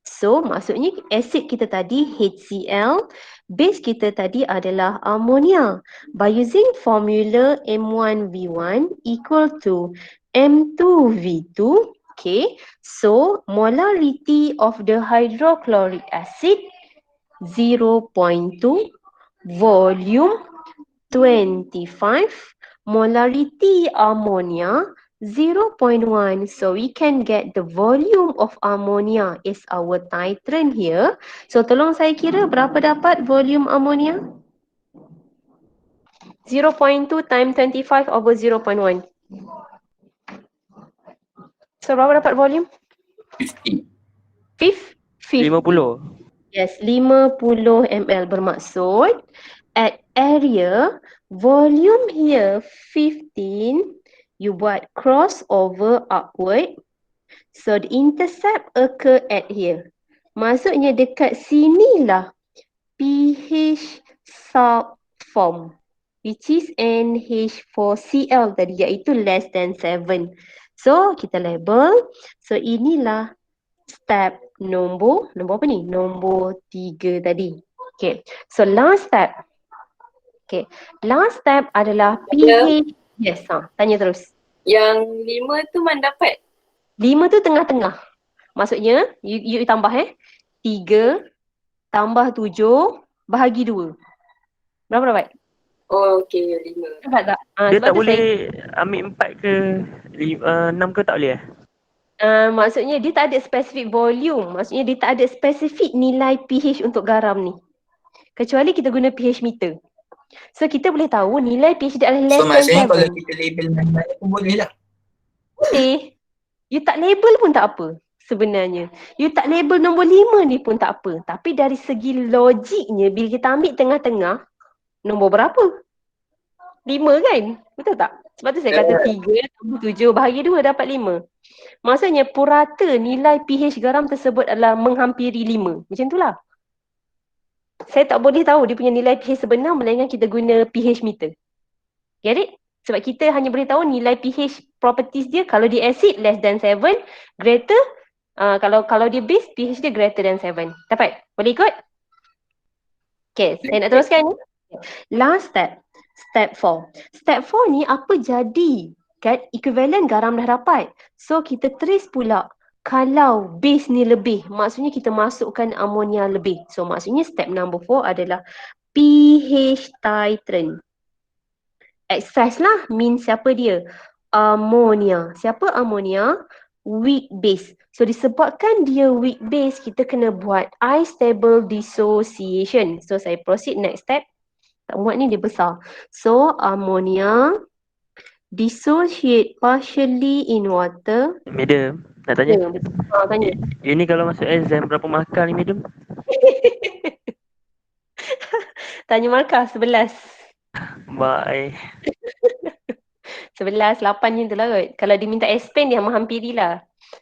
So, maksudnya acid kita tadi HCl, base kita tadi adalah ammonia. By using formula M1V1 equal to M2V2, okay, so molarity of the hydrochloric acid 0.2, volume 25, molarity ammonia 0.1. So we can get the volume of ammonia is our titrant here. So tolong saya kira berapa dapat volume ammonia? 0.2 times 25 over 0.1. So berapa dapat volume? 50. 50. 50. Yes, 50 ml. Bermaksud at area, volume here 15, you buat crossover upward. So the intercept occur at here. Maksudnya dekat sinilah pH salt form, which is NH4Cl tadi, iaitu less than 7. So kita label. So inilah step nombor apa ni? Nombor 3 tadi. Okay. So last step. Okay. Last step adalah pH. Yes, tanya terus. Yang 5 tu mana dapat? 5 tu tengah-tengah. Maksudnya, you tambah 3 tambah 7 bahagi 2. Berapa dapat? Oh, okey, 5. Dapat tak? Dia sebab tak tu boleh ambil 4 ke 6 ke tak boleh maksudnya dia tak ada spesifik volume. Maksudnya dia tak ada spesifik nilai pH untuk garam ni. Kecuali kita guna pH meter. So kita boleh tahu nilai pH dia adalah less So than 7. maksudnya kalau kita label mana-mana pun boleh lah. Boleh. You tak label pun tak apa sebenarnya. You tak label nombor 5 ni pun tak apa. Tapi dari segi logiknya, bila kita ambil tengah-tengah, nombor berapa? 5 kan? Betul tak? Sebab tu saya kata 3 tambah 7 bahagi 2 dapat 5. Maksudnya purata nilai pH garam tersebut adalah menghampiri 5. Macam itulah. Saya tak boleh tahu dia punya nilai pH sebenar melainkan kita guna pH meter. Get it? Sebab kita hanya boleh tahu nilai pH properties dia, kalau dia acid less than 7, greater, kalau dia base, pH dia greater than 7. Dapat? Boleh ikut? Okay, saya nak teruskan ni. Last step, step 4. Step 4 ni apa jadi? Kan equivalent garam dah dapat. So kita trace pula Kalau base ni lebih, maksudnya kita masukkan amonia lebih. So maksudnya step number 4 adalah pH titrant. Exercise lah, mean siapa dia? Ammonia. Siapa ammonia? Weak base. So disebabkan dia weak base, kita kena buat I-stable dissociation. So saya proceed next step. Tak muat ni dia besar. So ammonia dissociate partially in water. Madam, nak tanya. Ya, betul. Tanya. Ini kalau masuk exam berapa markah ni, madam? Tanya markah 11. Bye. 11, 8 je tu lah kot. Kalau diminta explain, dia menghampirilah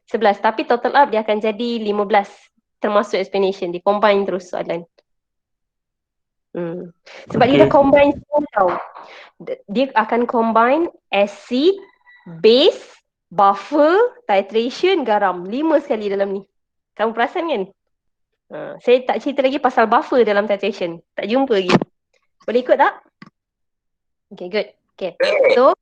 11. Tapi total up dia akan jadi 15. Termasuk explanation. Dia combine terus soalan. Sebab dia dah combine semua tau. Dia akan combine acid, base, buffer, titration, garam. 5 sekali dalam ni. Kamu perasan kan? Saya tak cerita lagi pasal buffer dalam titration. Tak jumpa lagi. Boleh ikut tak? Okay, good. Okay. So,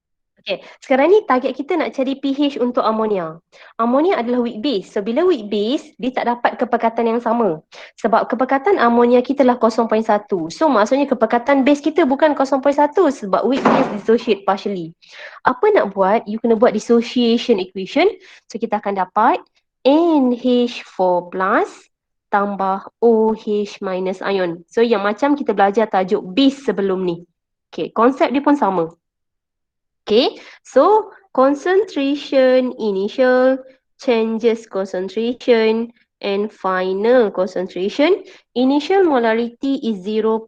sekarang ni target kita nak cari pH untuk amonia. Amonia adalah weak base. So, bila weak base, dia tak dapat kepekatan yang sama. Sebab kepekatan amonia kita lah 0.1. So, maksudnya kepekatan base kita bukan 0.1 sebab weak base dissociate partially. Apa nak buat? You kena buat dissociation equation. So, kita akan dapat NH4 plus tambah OH minus ion. So, yang macam kita belajar tajuk base sebelum ni. Okay, konsep dia pun sama. Okay, so concentration initial, changes concentration, and final concentration. Initial molarity is 0.1.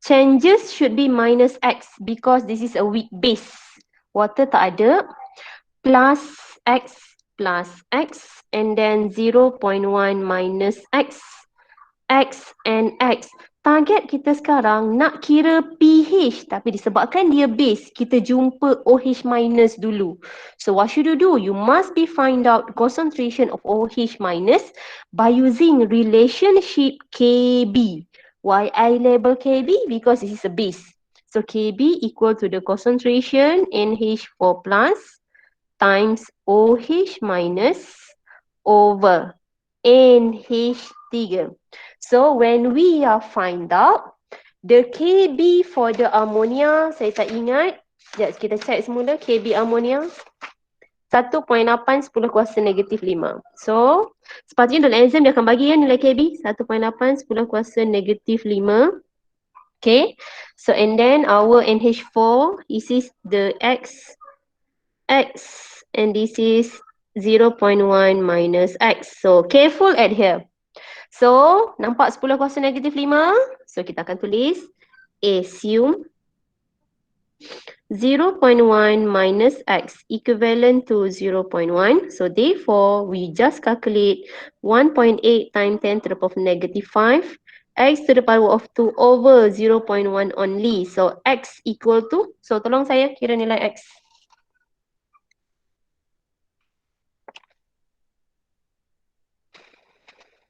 Changes should be minus X because this is a weak base. Water tak ada. Plus X, and then 0.1 minus X, X and X. Target kita sekarang nak kira pH, tapi disebabkan dia base, kita jumpa OH minus dulu. So what should you do? You must be find out concentration of OH minus by using relationship KB. Why I label KB? Because this is a base. So KB equal to the concentration NH4 plus times OH minus over NH3. So when we find out the KB for the ammonia, saya tak ingat. Sekejap kita check semula KB ammonia. 1.8 10 kuasa negatif 5. So sepatutnya dalam exam dia akan bagi kan nilai KB 1.8 10 kuasa negatif 5. Okay. So and then our NH4, this is the X and this is 0.1 minus X. So careful at here. So, nampak 10 kuasa negatif 5. So, kita akan tulis assume 0.1 minus X equivalent to 0.1. So, therefore, we just calculate 1.8 times 10 to the power of negative 5. X to the power of 2 over 0.1 only. So, X equal to, so tolong saya kira nilai X.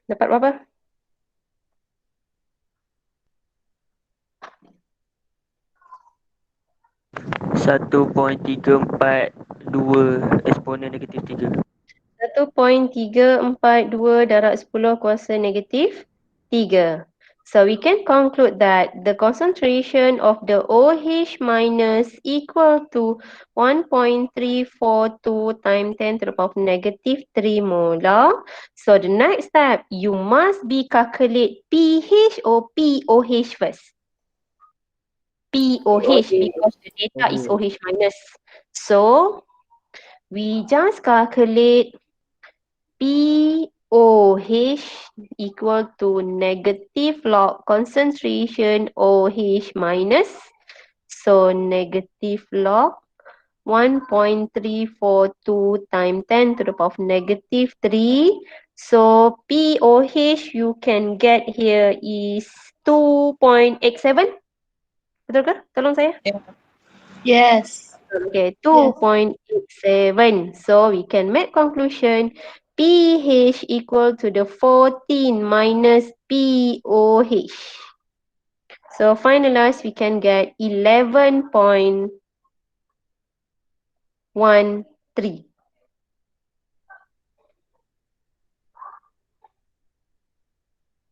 Dapat berapa? 1.342 eksponen negatif 3. 1.342 darab 10 kuasa negatif 3. So we can conclude that the concentration of the OH minus equal to 1.342 times 10 to the power of negative 3 molar. So the next step, you must be calculate pH or POH first. POH because the data is OH minus. So we just calculate POH equal to negative log concentration OH minus. So negative log 1.342 times 10 to the power of negative 3. So POH you can get here is 2.87. Betul ke? Tolong saya. Yes. Okay, 2.87. So we can make conclusion pH equal to the 14 minus POH. So finalize we can get 11.13.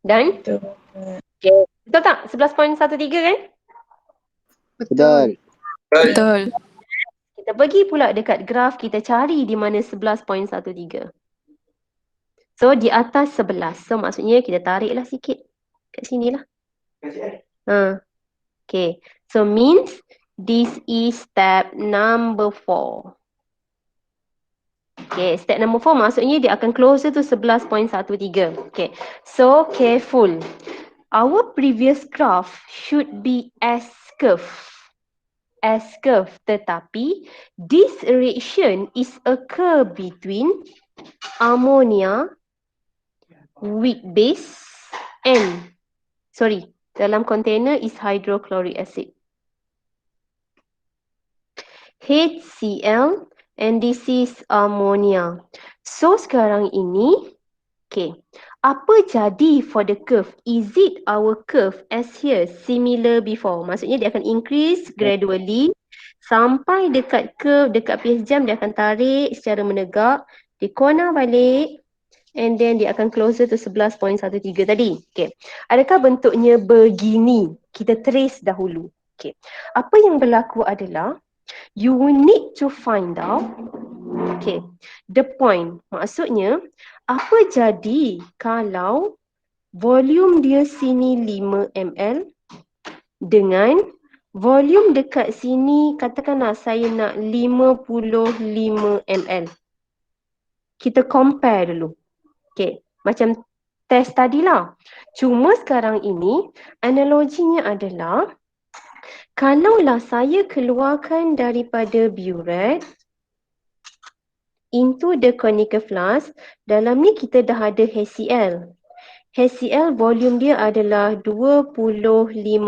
Dan? Okay. Betul tak? 11.13 kan? Betul. Betul. Kita pergi pula dekat graf, kita cari di mana 11.13. So di atas 11. So maksudnya kita tariklah sikit kat sini lah. Okay. So means this is step number 4. Okay, step number 4 maksudnya dia akan closer to 11.13. Okay, so careful. Our previous graph should be S curve. S curve, tetapi this reaction is occur between ammonia, weak base and dalam container is hydrochloric acid. HCl and this is ammonia. So sekarang ini, okay, apa jadi for the curve? Is it our curve as here similar before? Maksudnya dia akan increase gradually sampai dekat curve, dekat pH jam dia akan tarik secara menegak, dia corner balik and then dia akan closer to 11.13 tadi. Okay. Adakah bentuknya begini? Kita trace dahulu. Okay. Apa yang berlaku adalah you need to find out the point. Maksudnya, apa jadi kalau volume dia sini 5 ml dengan volume dekat sini, katakanlah saya nak 55 ml. Kita compare dulu. Macam test tadilah. Cuma sekarang ini, analoginya adalah kalaulah saya keluarkan daripada burette into the conical flask, dalam ni kita dah ada HCl. HCl volume dia adalah 25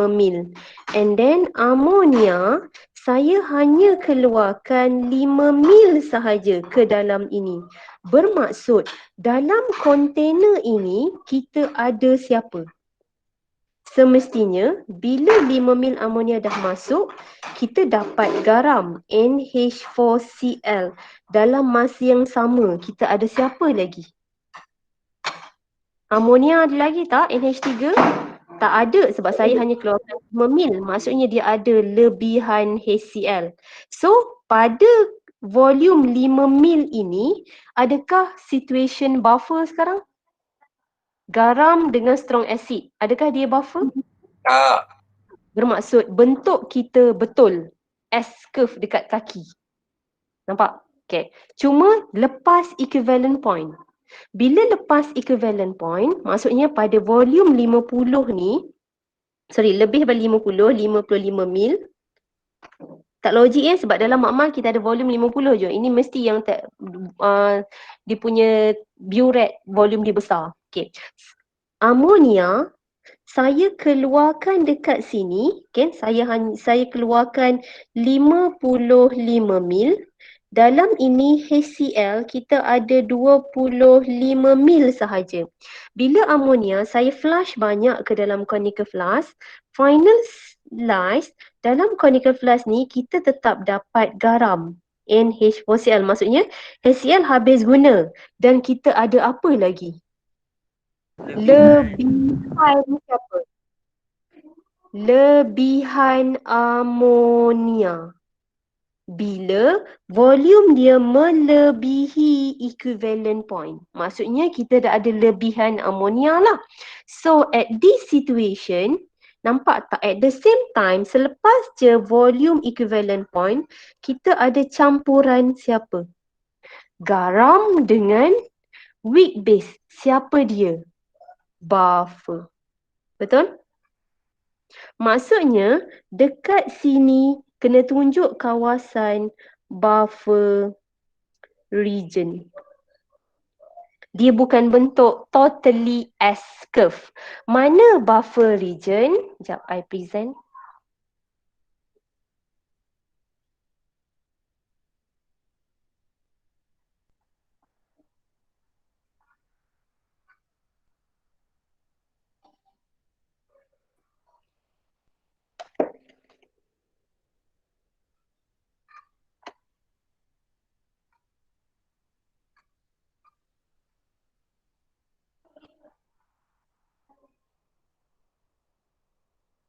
mil. And then ammonia, saya hanya keluarkan 5 mil sahaja ke dalam ini. Bermaksud, dalam kontainer ini, kita ada siapa? Semestinya, bila 5 mil amonia dah masuk, kita dapat garam NH4Cl. Dalam masa yang sama, kita ada siapa lagi? Amonia ada lagi tak? NH3? Tak ada sebab saya hanya keluarkan 5 mil. Maksudnya dia ada lebihan HCl. So, pada volume 5 mil ini, adakah situation buffer sekarang? Garam dengan strong acid. Adakah dia buffer? Tak. Bermaksud bentuk kita betul S curve dekat kaki. Nampak? Okay. Cuma lepas equivalent point. Bila lepas equivalent point, maksudnya pada volume 50 ni, lebih daripada 55 mil. Tak logik sebab dalam makmal kita ada volume 50 je. Ini mesti yang dia punya burette volume dia besar. Okay. Amonia saya keluarkan dekat sini, saya keluarkan 55 mil. Dalam ini HCl kita ada 25 mil sahaja. Bila amonia saya flush banyak ke dalam conical flask, finalize dalam conical flask ni kita tetap dapat garam NH4Cl. Maksudnya HCl habis guna dan kita ada apa lagi? Lebihan siapa? Lebihan amonia. Bila volume dia melebihi equivalent point. Maksudnya kita dah ada lebihan amonia lah. So at this situation, nampak tak? At the same time, selepas je volume equivalent point, kita ada campuran siapa? Garam dengan weak base. Siapa dia? Buffer. Betul? Maksudnya dekat sini kena tunjuk kawasan buffer region. Dia bukan bentuk totally S curve. Mana buffer region? Sekejap, I present.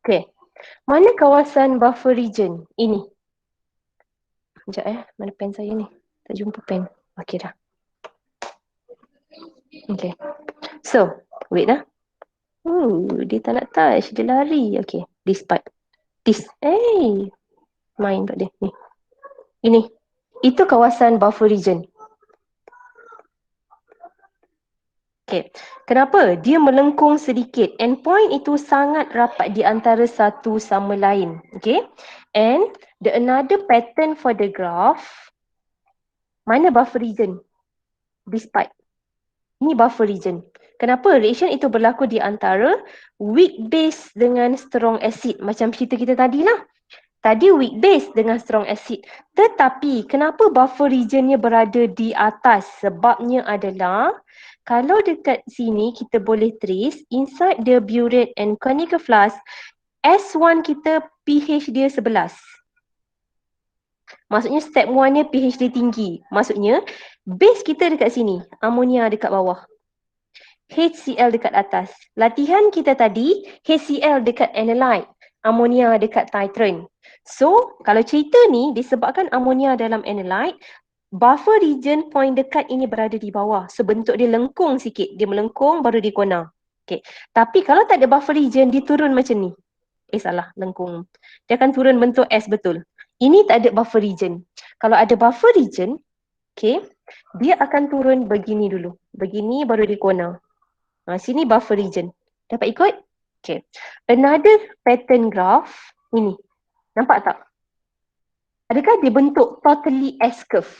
Okay. Mana kawasan buffer region? Ini. Sekejap mana pen saya ni? Tak jumpa pen. Okay dah. Okay. So, wait dah. Dia tak nak touch. Dia lari. Okay. This part. This. Hey. Main kat dia. Ni. Ini. Itu kawasan buffer region. Okay. Kenapa? Dia melengkung sedikit. Endpoint itu sangat rapat di antara satu sama lain. Okay. And the another pattern for the graph. Mana buffer region? This part. Ini buffer region. Kenapa? Reaction itu berlaku di antara weak base dengan strong acid. Macam cerita kita tadi lah. Tadi weak base dengan strong acid. Tetapi kenapa buffer regionnya berada di atas? Sebabnya adalah kalau dekat sini kita boleh trace inside the burette and conical flask S1 kita pH dia 11. Maksudnya step 1 ni pH dia tinggi. Maksudnya base kita dekat sini, amonia dekat bawah. HCl dekat atas. Latihan kita tadi, HCl dekat analyte, amonia dekat titrant. So, kalau cerita ni disebabkan amonia dalam analyte, buffer region point dekat ini berada di bawah. So, bentuk dia lengkung sikit. Dia melengkung baru dia kona. Okay. Tapi kalau tak ada buffer region, dia turun macam ni. Salah, lengkung. Dia akan turun bentuk S betul. Ini tak ada buffer region. Kalau ada buffer region, okay, dia akan turun begini dulu. Begini baru dia kona. Sini buffer region. Dapat ikut? Okay. Another pattern graph. Ini. Nampak tak? Adakah dia bentuk totally S-curve?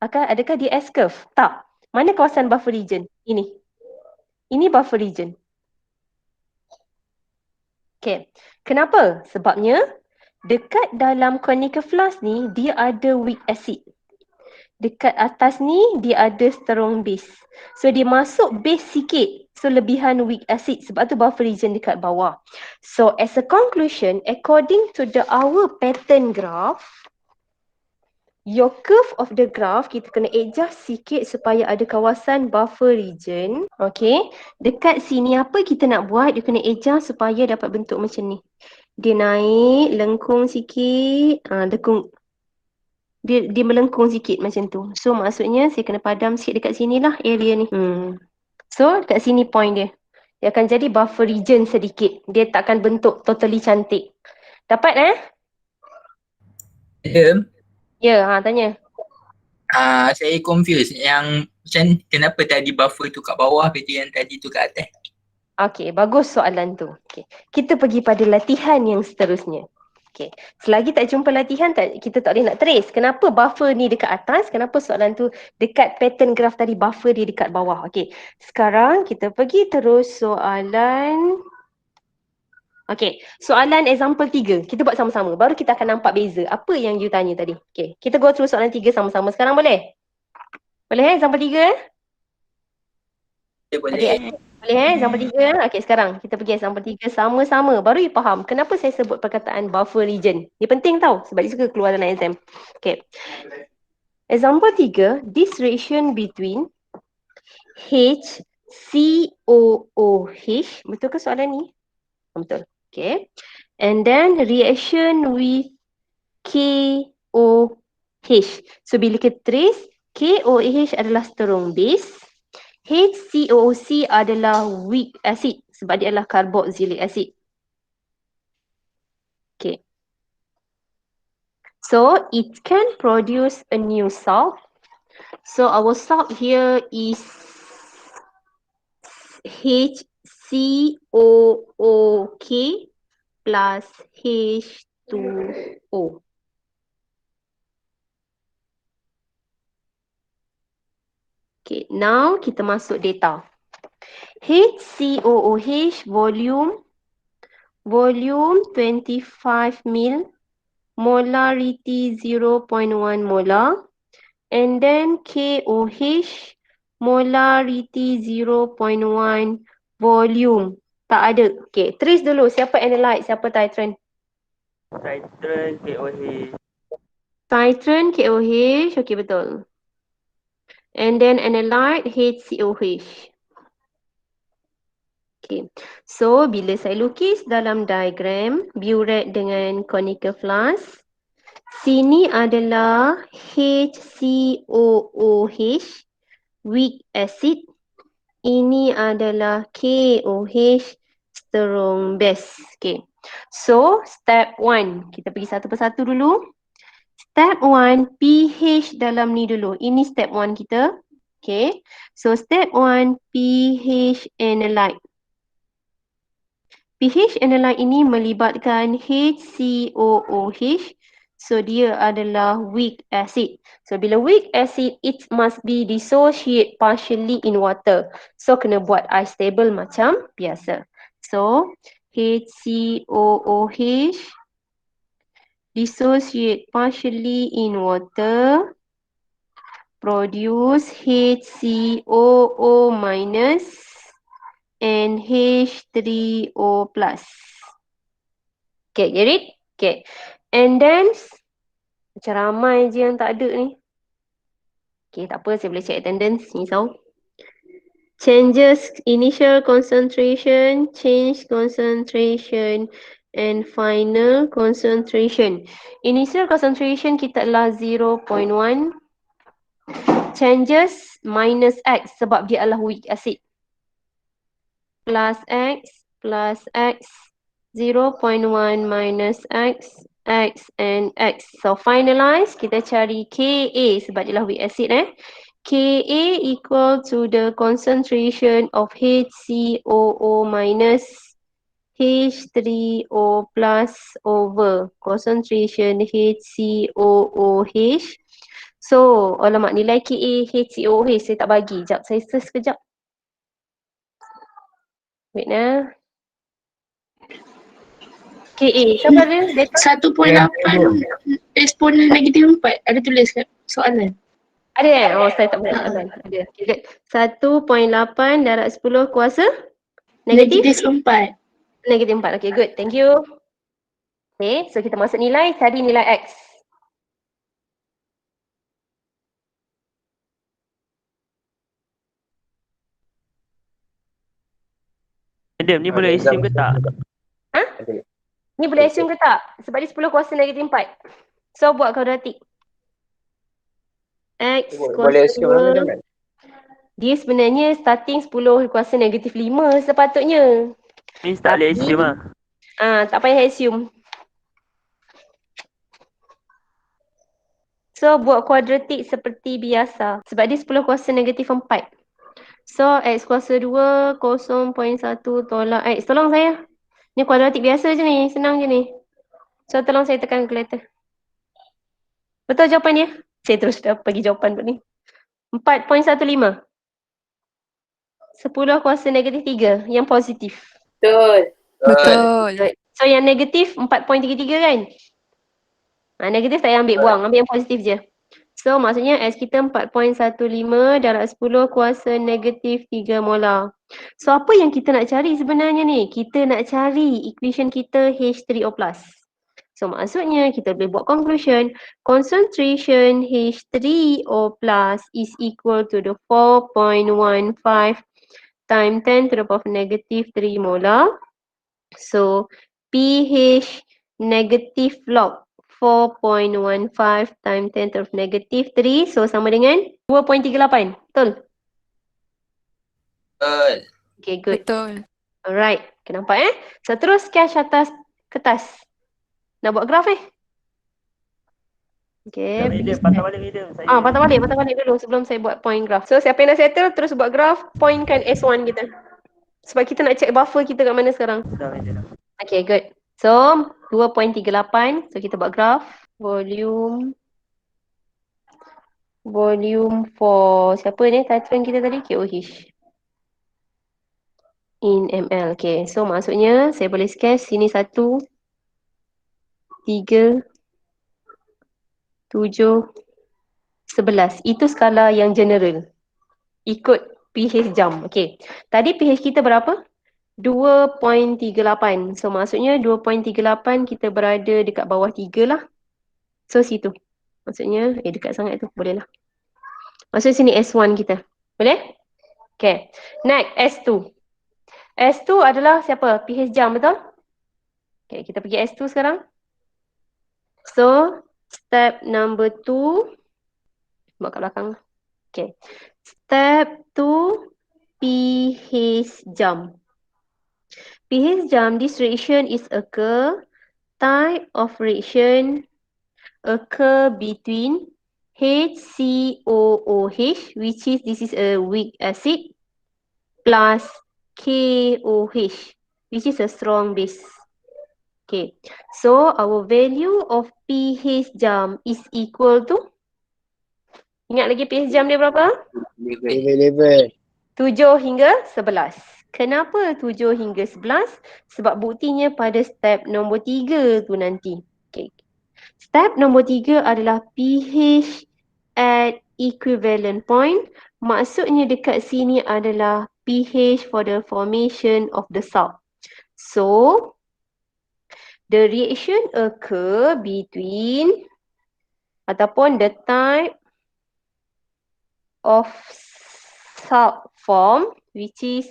Adakah dia S-curve? Tak. Mana kawasan buffer region? Ini. Ini buffer region. Okay. Kenapa? Sebabnya dekat dalam conical flask ni dia ada weak acid. Dekat atas ni dia ada strong base. So dia masuk base sikit. So lebihan weak acid. Sebab tu buffer region dekat bawah. So as a conclusion, according to our pattern graph, your curve of the graph kita kena adjust sikit supaya ada kawasan buffer region. Okay. Dekat sini apa kita nak buat? Dia kena adjust supaya dapat bentuk macam ni. Dia naik, lengkung sikit. Dia melengkung sikit macam tu. So maksudnya saya kena padam sikit dekat sini lah area ni. So dekat sini point dia. Dia akan jadi buffer region sedikit. Dia takkan bentuk totally cantik. Dapat Madam, Ya, tanya. saya confused yang macam kenapa tadi buffer tu kat bawah, lepas tu yang tadi tu kat atas. Okay, bagus soalan tu. Okay. Kita pergi pada latihan yang seterusnya. Okay. Selagi tak jumpa latihan, kita tak boleh nak trace. Kenapa buffer ni dekat atas? Kenapa soalan tu dekat pattern graph tadi buffer dia dekat bawah? Okay. Sekarang kita pergi terus soalan. Okay. Soalan example 3. Kita buat sama-sama. Baru kita akan nampak beza. Apa yang you tanya tadi? Okay. Kita go through soalan 3 sama-sama. Sekarang boleh? Boleh example 3 Boleh. Okay. Boleh example 3. Okay, sekarang kita pergi example 3 sama-sama. Baru you faham kenapa saya sebut perkataan buffer region. Dia penting tau sebab dia suka keluar dalam exam. Okay. Example 3, this reaction between HCOOH. Betul ke soalan ni? Betul. Okay. And then reaction with KOH. So bila kita trace, KOH adalah strong base. HCOOC adalah weak acid sebab dia adalah carboxylic acid. Okay. So it can produce a new salt. So our salt here is HCOOK plus H2O. Okay, now kita masuk data. HCOOH volume 25 mil, molarity 0.1 molar, and then KOH molarity 0.1 volume. Tak ada. Okay, trace dulu siapa analyte, siapa titrant. Titration, KOH. Titrant KOH, okay betul. And then analyte HCOH. Okay. So, bila saya lukis dalam diagram burette dengan conical flask, sini adalah HCOOH, weak acid. Ini adalah KOH, strong base. Okay. So, step 1. Kita pergi satu persatu dulu. Step 1, pH dalam ni dulu. Ini step 1 kita. Okay. So, step 1, pH analyte. pH analyte ini melibatkan HCOOH. So, dia adalah weak acid. So, bila weak acid, it must be dissociate partially in water. So, kena buat ice table macam biasa. So, HCOOH dissociate partially in water, produce HCOO minus and H3O plus. Okay, get it? Okay. And then, macam ramai je yang tak ada ni. Okay, tak apa, saya boleh check attendance, risau. Changes initial concentration, change concentration, and final concentration. Initial concentration kita adalah 0.1. Changes minus X sebab dia adalah weak acid. Plus X, 0.1 minus X, X and X. So finalize, kita cari Ka sebab dia adalah weak acid Ka equal to the concentration of HCOO minus H3O plus over concentration HCOOH. So, alamak, nilai Ka HCOOH saya tak bagi. Sekejap, saya search sekejap. Wait nah. Ka, siapa ada data? 1.8 eksponen negatif 4. Ada tulis kat soalan. Ada Oh, saya tak boleh soalan. Ada. Okay, good. 1.8 darab 10 kuasa negatif? Negatif 4. Negatif 4. Okay, good. Thank you. Okay, so kita masuk nilai, cari nilai X. Madam, ni boleh assume ke tak? Ha? Ni boleh assume ke tak? Sebab dia 10 kuasa negatif 4. So, buat kuadratik. X Boleh kuasa assume lah macam 2. kan? Dia sebenarnya starting 10 kuasa negatif 5 sepatutnya. Ni tak boleh assume lah. Tak payah assume. So, buat kuadratik seperti biasa. Sebab dia 10 kuasa negatif 4. So, X kuasa 2, 0.1 tolak X. Tolong saya. Ni kuadratik biasa je ni. Senang je ni. So, tolong saya tekan calculator. Betul jawapan dia? Saya terus dah bagi jawapan buat ni. 4.15. 10 kuasa negatif 3. Yang positif. Betul. Betul. So, yang negatif 4.33 kan? Negatif tak payah ambil, buang. Ambil yang positif je. So, maksudnya S kita 4.15 darab 10 kuasa negatif 3 molar. So, apa yang kita nak cari sebenarnya ni? Kita nak cari equation kita H3O+. So, maksudnya kita boleh buat conclusion. Concentration H3O+ is equal to the 4.15 times 10 to the power negative 3 molar. So, pH negative log 4.15 times 10 to the negative 3. So, sama dengan 2.38. Betul? Betul. Okay, good. Betul. Alright. Okay, nampak So, terus sketch atas kertas. Nak buat graf Okay. Madam, patah balik madam. Saya. Patah balik dulu sebelum saya buat point graph. So, siapa yang dah settle, terus buat graph, pointkan S1 kita. Sebab kita nak check buffer kita kat mana sekarang. Dah madam. Okay, good. So, 2.38. So, kita buat graph. Volume 4. Siapa ni titration kita tadi? KOH. In ml. Okay, so maksudnya saya boleh sketch sini 1, 3, 7, 11. Itu skala yang general. Ikut pH jam. Okay. Tadi pH kita berapa? 2.38. So maksudnya 2.38 kita berada dekat bawah 3 lah. So situ. Maksudnya dekat sangat tu. Boleh lah. Maksudnya sini S1 kita. Boleh? Okay. Next S2. S2 adalah siapa? pH jam, betul? Okay, kita pergi S2 sekarang. So, step number 2. Buat kat belakang. Okay. Step 2, pH jam. pH jam, this reaction is occur, type of reaction occur between HCOOH, which is, this is a weak acid, plus KOH, which is a strong base. Okay, so our value of pH jam is equal to, ingat lagi pH jam dia berapa? Level. 7 hingga 11. Kenapa 7 hingga 11? Sebab buktinya pada step nombor 3 tu nanti. Okay. Step nombor 3 adalah pH at equivalent point. Maksudnya dekat sini adalah pH for the formation of the salt. So, the reaction occur between ataupun the type of salt form which is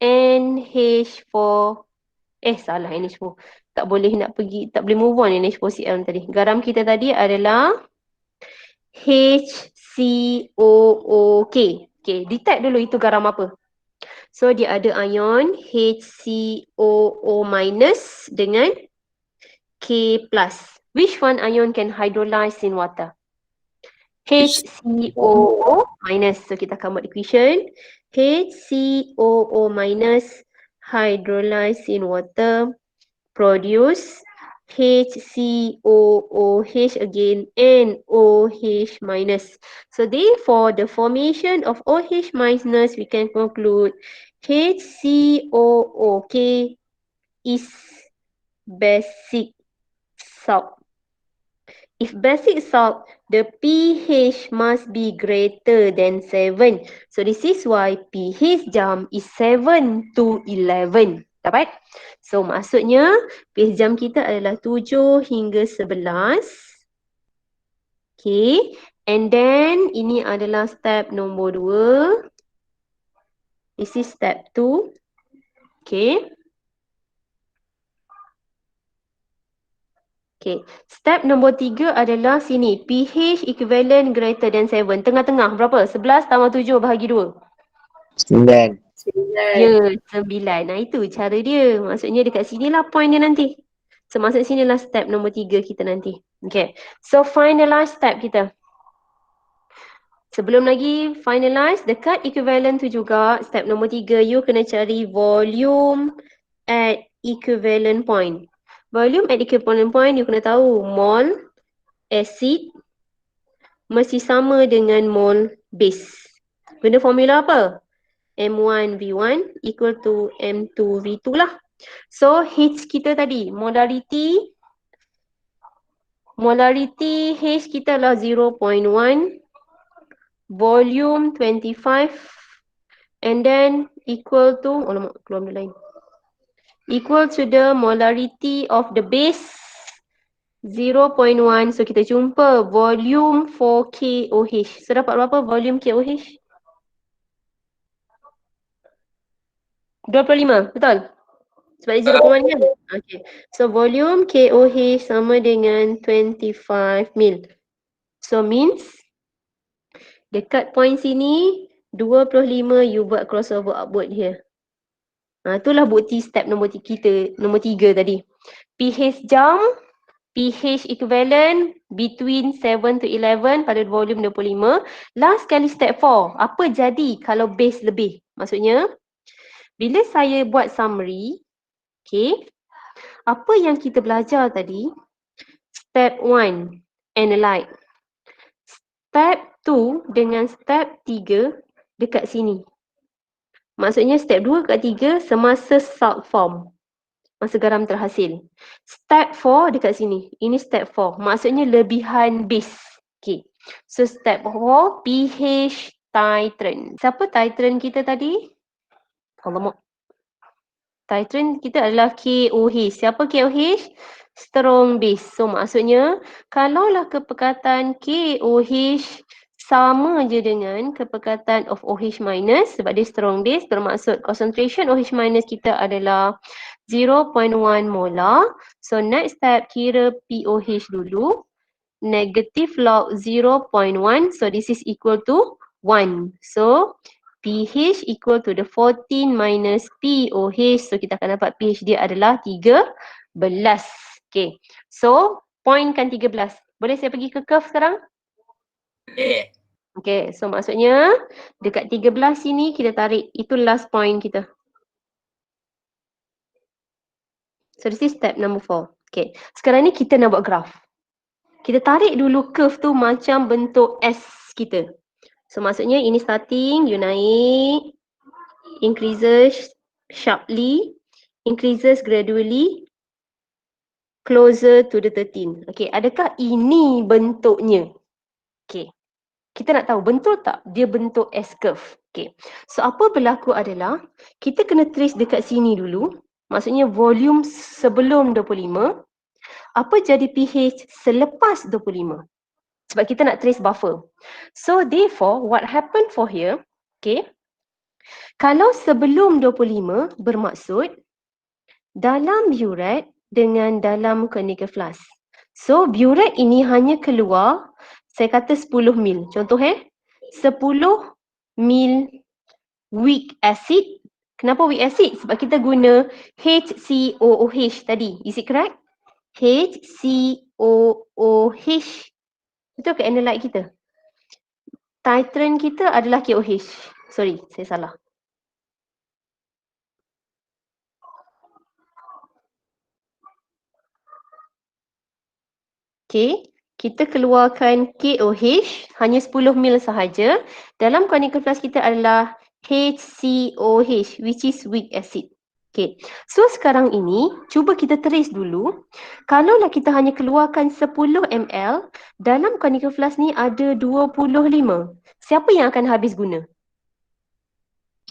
NH4. Salah NH4. Tak boleh nak pergi, tak boleh move on NH4Cl tadi. Garam kita tadi adalah HCOOK. Okay, detect dulu itu garam apa. So, dia ada ion HCOO- dengan K+. Which one ion can hydrolyze in water? HCOO-. So, kita akan buat equation. HCOO- hydrolyze in water produce HCOOH again and OH-. So therefore, the formation of OH- we can conclude HCOOK is basic salt. If basic salt, the pH must be greater than 7. So this is why pH jam is 7 to 11. Dapat? So maksudnya pH jam kita adalah 7 hingga 11. Okay. And then ini adalah step nombor 2. This is step 2. Okay. Okay, step nombor 3 adalah sini. pH equivalent greater than 7. Tengah-tengah berapa? 11 tambah 7 bahagi 2. 9. Ya, 9. Nah, itu cara dia. Maksudnya dekat sinilah point dia nanti. So, maksud sinilah step nombor 3 kita nanti. Okay, so finalize step kita. Sebelum lagi finalize, dekat equivalent tu juga, step nombor 3, you kena cari volume at equivalent point. Volume at equivalent point, you kena tahu mol acid mesti sama dengan mol base. Guna formula apa? M1V1 equal to M2V2 lah. So, H kita tadi, molarity H kita adalah 0.1, volume 25, and then equal to, keluar benda lain. Equal to the molarity of the base 0.1. So kita jumpa volume for KOH. So dapat berapa volume KOH? 25, betul? Sebab dia 0.1 kan? Okay. So volume KOH sama dengan 25 mil. So means dekat point sini 25 you buat crossover upward here. Itulah bukti step nombor 3 tadi. pH jam, pH equivalent between 7 to 11 pada volume 25. Last kali step 4. Apa jadi kalau base lebih? Maksudnya, bila saya buat summary, okay, apa yang kita belajar tadi? Step 1, analyze. Step 2 dengan step 3 dekat sini. Maksudnya step 2 kat 3 semasa salt form. Masa garam terhasil. Step 4 dekat sini. Ini step 4. Maksudnya lebihan base. Okay. So step 4, pH titrant. Siapa titrant kita tadi? Alamak. Titrant kita adalah KOH. Siapa KOH? Strong base. So maksudnya, kalaulah kepekatan KOH sama je dengan kepekatan of OH minus sebab dia strong base, bermaksud concentration OH minus kita adalah 0.1 molar. So next step kira POH dulu. Negative log 0.1, so this is equal to 1. So pH equal to the 14 minus POH. So kita akan dapat pH dia adalah 13. Okay. So point kan 13. Boleh saya pergi ke curve sekarang? Okay. So maksudnya dekat 13 sini kita tarik. Itu last point kita. So this is step number 4. Okay. Sekarang ni kita nak buat graph. Kita tarik dulu curve tu macam bentuk S kita. So maksudnya ini starting, you naik, increases sharply, increases gradually, closer to the 13. Okay, adakah ini bentuknya? Okay, kita nak tahu betul tak dia bentuk S curve. Okay, so apa berlaku adalah kita kena trace dekat sini dulu. Maksudnya volume sebelum 25. Apa jadi pH selepas 25? Sebab kita nak trace buffer. So therefore, what happened for here, okay, kalau sebelum 25 bermaksud dalam burette dengan dalam conical flask. So burette ini hanya keluar, saya kata 10 mil. Contoh 10 mil weak acid. Kenapa weak acid? Sebab kita guna HCOOH tadi. Is it correct? HCOOH. Betul ke analyte kita? Titrant kita adalah KOH. Sorry, saya salah. Okay, kita keluarkan KOH hanya 10 mil sahaja. Dalam conical flask kita adalah HCOH, which is weak acid. Okay, so sekarang ini cuba kita trace dulu. Kalaulah kita hanya keluarkan 10 ml, dalam conical flask ni ada 25. Siapa yang akan habis guna?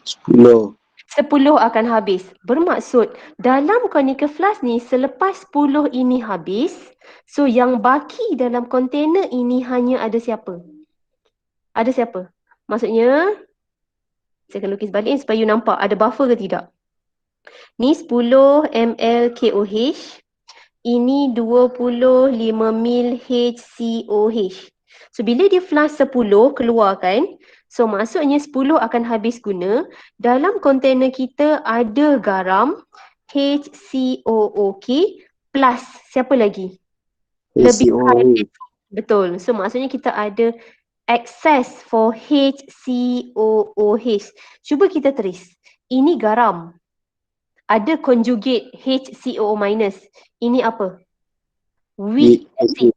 10. 10 akan habis. Bermaksud dalam conical flask ni selepas 10 ini habis, so yang baki dalam kontainer ini hanya ada siapa? Ada siapa? Maksudnya, saya akan lukis balik supaya you nampak ada buffer ke tidak. Ni 10 ml KOH. Ini 25 mil HCOH. So bila dia flash 10 keluar kan, so maksudnya 10 akan habis guna. Dalam kontainer kita ada garam HCOOK plus siapa lagi? Lebihan. Betul. So maksudnya kita ada excess for HCOOH. Cuba kita trace. Ini garam. Ada conjugate HCOO minus. Ini apa? Weak acid.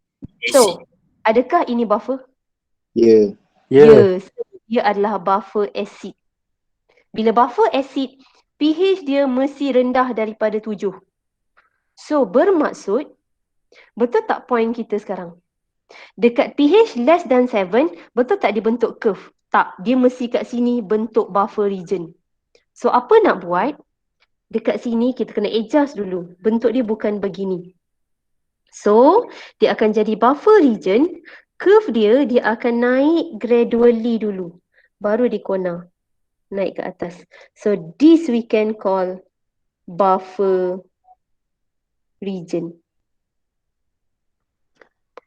So, adakah ini buffer? Ya. Yes. Dia adalah buffer acid. Bila buffer acid, pH dia mesti rendah daripada 7. So, bermaksud, betul tak point kita sekarang? Dekat pH less than 7, betul tak dia bentuk curve? Tak, dia mesti kat sini bentuk buffer region. So, apa nak buat? Dekat sini kita kena adjust dulu. Bentuk dia bukan begini. So, dia akan jadi buffer region. Curve dia akan naik gradually dulu. Baru di corner. Naik ke atas. So, this we can call buffer region.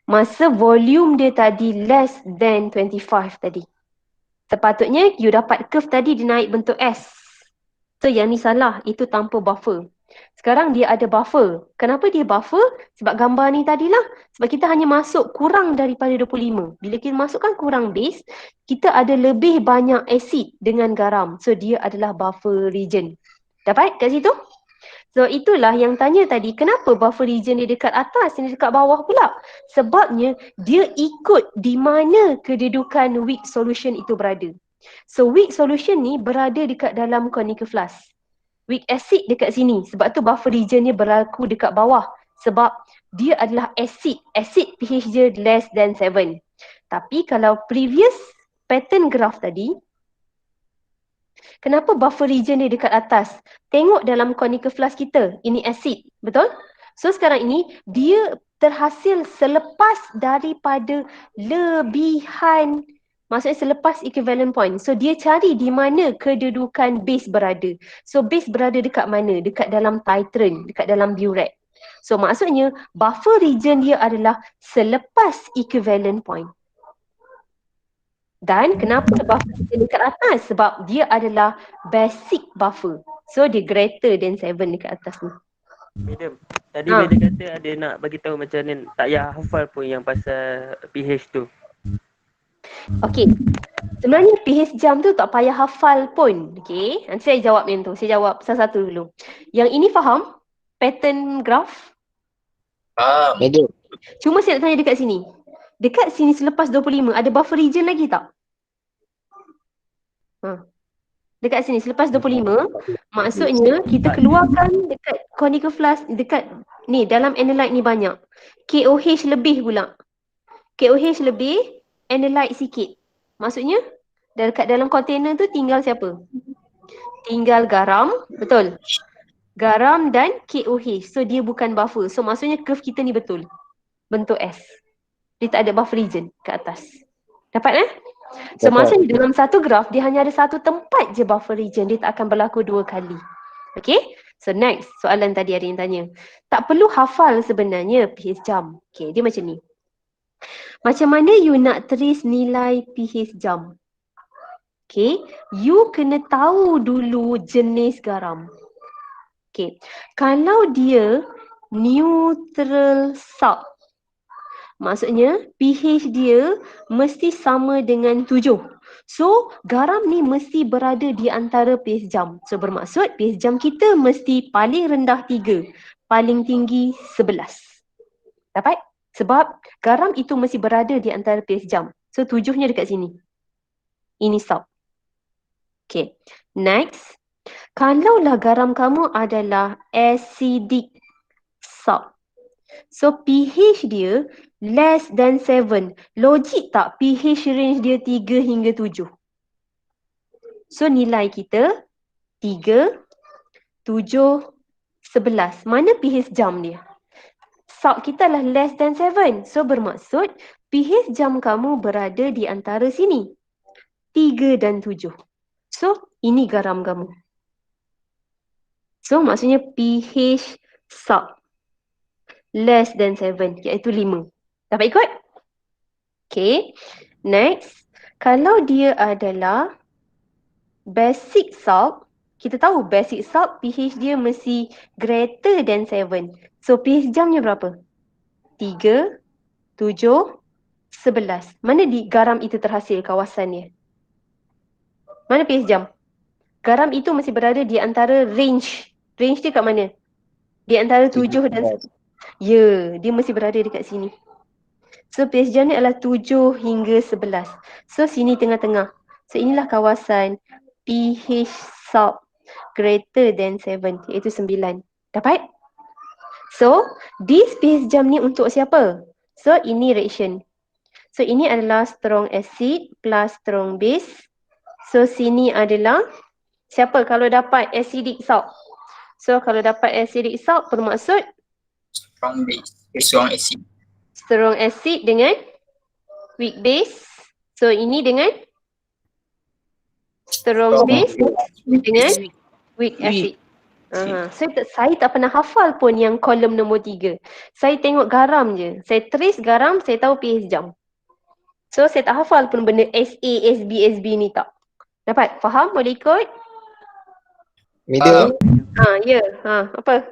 Masa volume dia tadi less than 25 tadi. Sepatutnya you dapat curve tadi dia naik bentuk S. So yang ni salah, itu tanpa buffer. Sekarang dia ada buffer. Kenapa dia buffer? Sebab gambar ni tadilah. Sebab kita hanya masuk kurang daripada 25. Bila kita masukkan kurang base, kita ada lebih banyak asid dengan garam. So dia adalah buffer region. Dapat kat situ? So itulah yang tanya tadi, kenapa buffer region dia dekat atas, ni dekat bawah pula? Sebabnya dia ikut di mana kedudukan weak solution itu berada. So weak solution ni berada dekat dalam conical flask. Weak acid dekat sini. Sebab tu buffer region ni berlaku dekat bawah. Sebab dia adalah acid. Acid pH dia less than 7. Tapi kalau previous pattern graph tadi, kenapa buffer region dia dekat atas? Tengok dalam conical flask kita. Ini acid. Betul? So sekarang ini dia terhasil selepas daripada lebihan Maksudnya selepas equivalent point. So dia cari di mana kedudukan base berada. So base berada dekat mana? Dekat dalam titran, dekat dalam burette. So maksudnya buffer region dia adalah selepas equivalent point. Dan kenapa buffer region dekat atas? Sebab dia adalah basic buffer. So dia greater than 7 dekat atas ni. Madam, tadi madam kata ada nak bagi tahu macam mana tak payah hafal pun yang pasal pH tu. Okey. Sebenarnya pH jam tu tak payah hafal pun. Okey. Nanti saya jawab yang tu. Saya jawab satu-satu dulu. Yang ini faham? Pattern graph? Medium. Cuma saya nak tanya dekat sini. Dekat sini selepas 25 ada buffer region lagi tak? Dekat sini selepas 25 maksudnya kita keluarkan dekat conical flask dekat ni dalam analyte ni banyak. KOH lebih pula. KOH lebih, analyte sikit. Maksudnya dekat dalam kontainer tu tinggal siapa? Tinggal garam, betul. Garam dan KOH. So dia bukan buffer. So maksudnya curve kita ni betul. Bentuk S. Dia tak ada buffer region kat atas. Dapat So maksudnya dalam satu graf dia hanya ada satu tempat je buffer region. Dia tak akan berlaku 2 kali. Okay. So next soalan tadi ada yang tanya. Tak perlu hafal sebenarnya pH jam. Okay, dia macam ni. Macam mana you nak trace nilai pH jam? Okay, you kena tahu dulu jenis garam. Okay, kalau dia neutral salt, maksudnya pH dia mesti sama dengan 7. So, garam ni mesti berada di antara pH jam. So, bermaksud pH jam kita mesti paling rendah 3, paling tinggi 11. Dapat? Sebab garam itu mesti berada di antara pH jam. So, 7-nya dekat sini. Ini salt. Okay, next. Kalaulah garam kamu adalah acidic salt. So pH dia less than 7. Logik tak pH range dia 3 hingga 7? So nilai kita 3, 7, 11. Mana pH jam dia? Salt kita lah less than 7. So bermaksud pH jam kamu berada di antara sini. 3 dan 7. So ini garam kamu. So maksudnya pH salt less than 7 iaitu 5. Dapat ikut? Okay. Next. Kalau dia adalah basic salt, kita tahu basic salt pH dia mesti greater than 7. So pH jamnya berapa? 3, 7, 11. Mana di garam itu terhasil kawasannya? Mana pH jam? Garam itu masih berada di antara range. Range dia kat mana? Di antara 7 dan 11. Ya, dia masih berada dekat sini. So pH jam ni adalah 7 hingga 11. So sini tengah-tengah. So inilah kawasan pH salt greater than 7 iaitu 9. Dapat? So this pH jam ni untuk siapa? So ini reaction. So ini adalah strong acid plus strong base. So sini adalah siapa kalau dapat acidic salt? So kalau dapat acidic salt bermaksud Strong base, strong acid. strong acid dengan weak base. So ini dengan strong base dengan weak acid. Saya tak pernah hafal pun yang kolom nombor 3. Saya tengok garam je. Saya trace garam, saya tahu pH jam. So saya tak hafal pun benda SA, SB, SB ni tak. Dapat? Faham? Boleh ikut? Medium. Ya. Apa?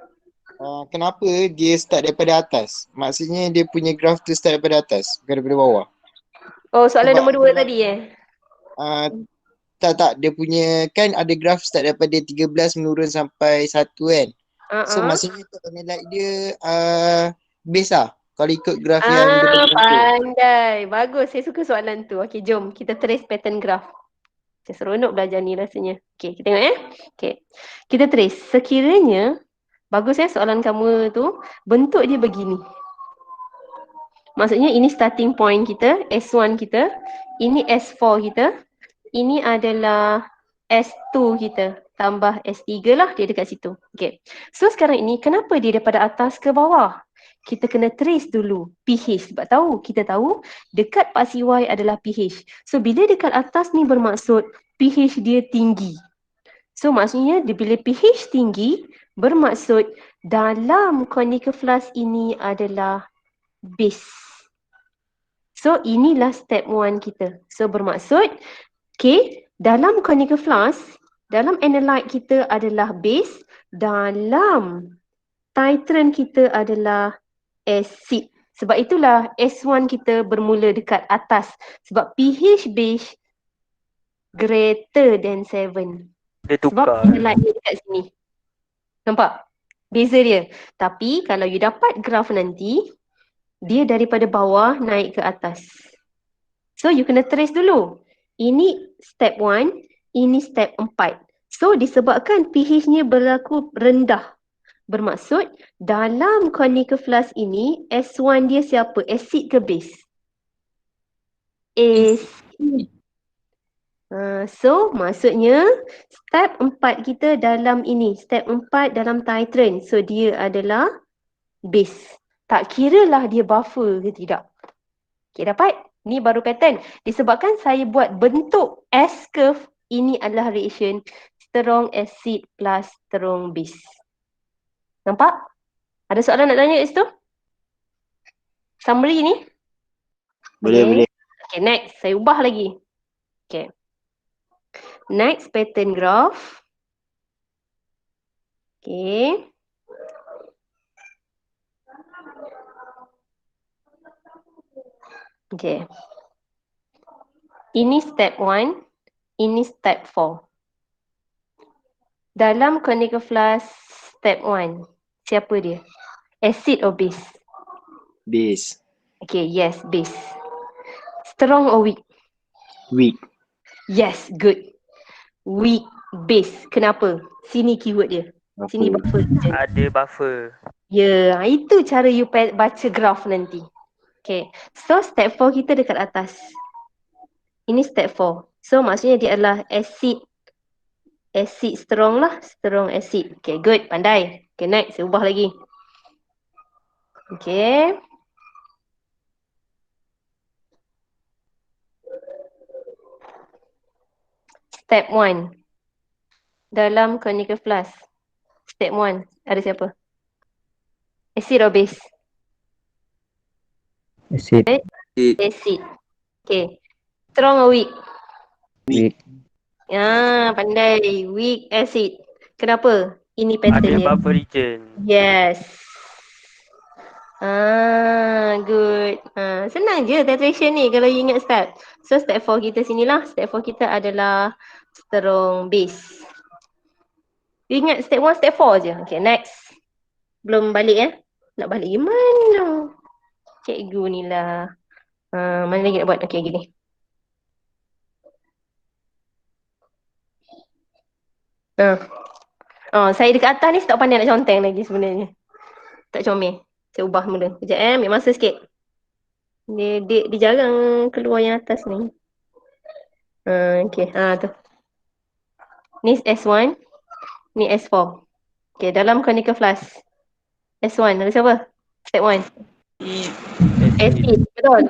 Kenapa dia start daripada atas? Maksudnya dia punya graph tu start daripada atas, bukan daripada bawah. Oh, soalan Sebab nombor 2 tadi Tak, dia punya kan ada graph start daripada 13 menurun sampai 1 kan. So maksudnya nilai dia base lah. Kalau ikut graph yang dia bagi. Pandai. Bagus. Saya suka soalan tu. Okey, jom kita trace pattern graph. Saya seronok belajar ni rasanya. Okey, kita tengok Okey. Kita trace. Sekiranya bagus soalan kamu tu bentuk dia begini. Maksudnya ini starting point kita, S1 kita, ini S4 kita, ini adalah S2 kita, tambah S3 lah dia dekat situ. Okay. So sekarang ini kenapa dia daripada atas ke bawah? kita kena trace dulu pH. Sebab kita tahu dekat part CY adalah pH. So bila dekat atas ni bermaksud pH dia tinggi. So maksudnya bila pH tinggi bermaksud dalam conical flask ini adalah base. So inilah step 1 kita. So bermaksud dalam conical flask, dalam analyte kita adalah base, dalam titrant kita adalah acid. Sebab itulah S1 kita bermula dekat atas. Sebab pH base greater than 7. Dia Sebab tukar. analyte dia dekat sini. Nampak? Beza dia. Tapi kalau you dapat graf nanti, dia daripada bawah naik ke atas. So you kena trace dulu. Ini step 1, ini step 4. So disebabkan pH-nya berlaku rendah. Bermaksud dalam conical flask ini S1 dia siapa? Acid ke base? Acid. So maksudnya step 4 kita dalam ini. Step 4 dalam titrant. So dia adalah base. Tak kiralah dia buffer ke tidak. Okay, dapat? Ni baru pattern. Disebabkan saya buat bentuk S-curve, ini adalah reaction strong acid plus strong base. Nampak? Ada soalan nak tanya kat situ? Summary ni? Boleh. Okay, next. Saya ubah lagi. Okay. Next pattern graph. Okay. Okay. Ini step 1. Ini step 4. Dalam conical flask step 1. Siapa dia? Acid or base? Base. Okay, yes, base. Strong or weak? Weak. Yes, good. Weak base. Kenapa? Sini keyword dia. Sini buffer. Ada buffer. Ya, itu cara you baca graf nanti. Okay, so step 4 kita dekat atas. Ini step 4. So maksudnya dia adalah acid. Acid strong lah. Strong acid. Okay, good. Pandai. Okay, next. Saya ubah lagi. Okay. Step 1. Dalam conical flask. Step 1. Ada siapa? Acid or base? Acid. Acid. Okay. Strong or weak? Weak. Pandai. Weak acid. Kenapa? Ini pattern Ada dia. buffer region. Yes. Good. Senang je titration ni kalau you ingat step. So step 4 kita sinilah. Step 4 kita adalah strong base. You ingat step 1, step 4 je. Okay, next. Belum balik Nak balik gimana? Cikgu ni lah. Mana lagi nak buat? Okay, gini. Saya dekat atas ni tak pandai nak conteng lagi sebenarnya. Tak comel. Saya ubah mula. Sekejap ambil masa sikit. Dia jarang keluar yang atas ni. Okay, tu. Ni S1. Ni S4. Okay, dalam conical flask. S1, ada siapa? Step 1. Acid, betul.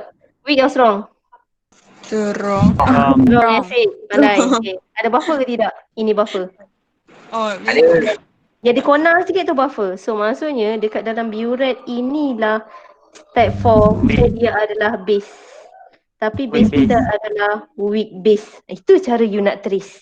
Weak or strong? Strong. Strong acid, pandai. Okay. Ada buffer ke tidak? Ini buffer. Ada. Jadi corner sikit tu buffer. So maksudnya dekat dalam burette inilah step 4. So dia adalah base. Tapi base kita adalah weak base. Itu cara you nak trace.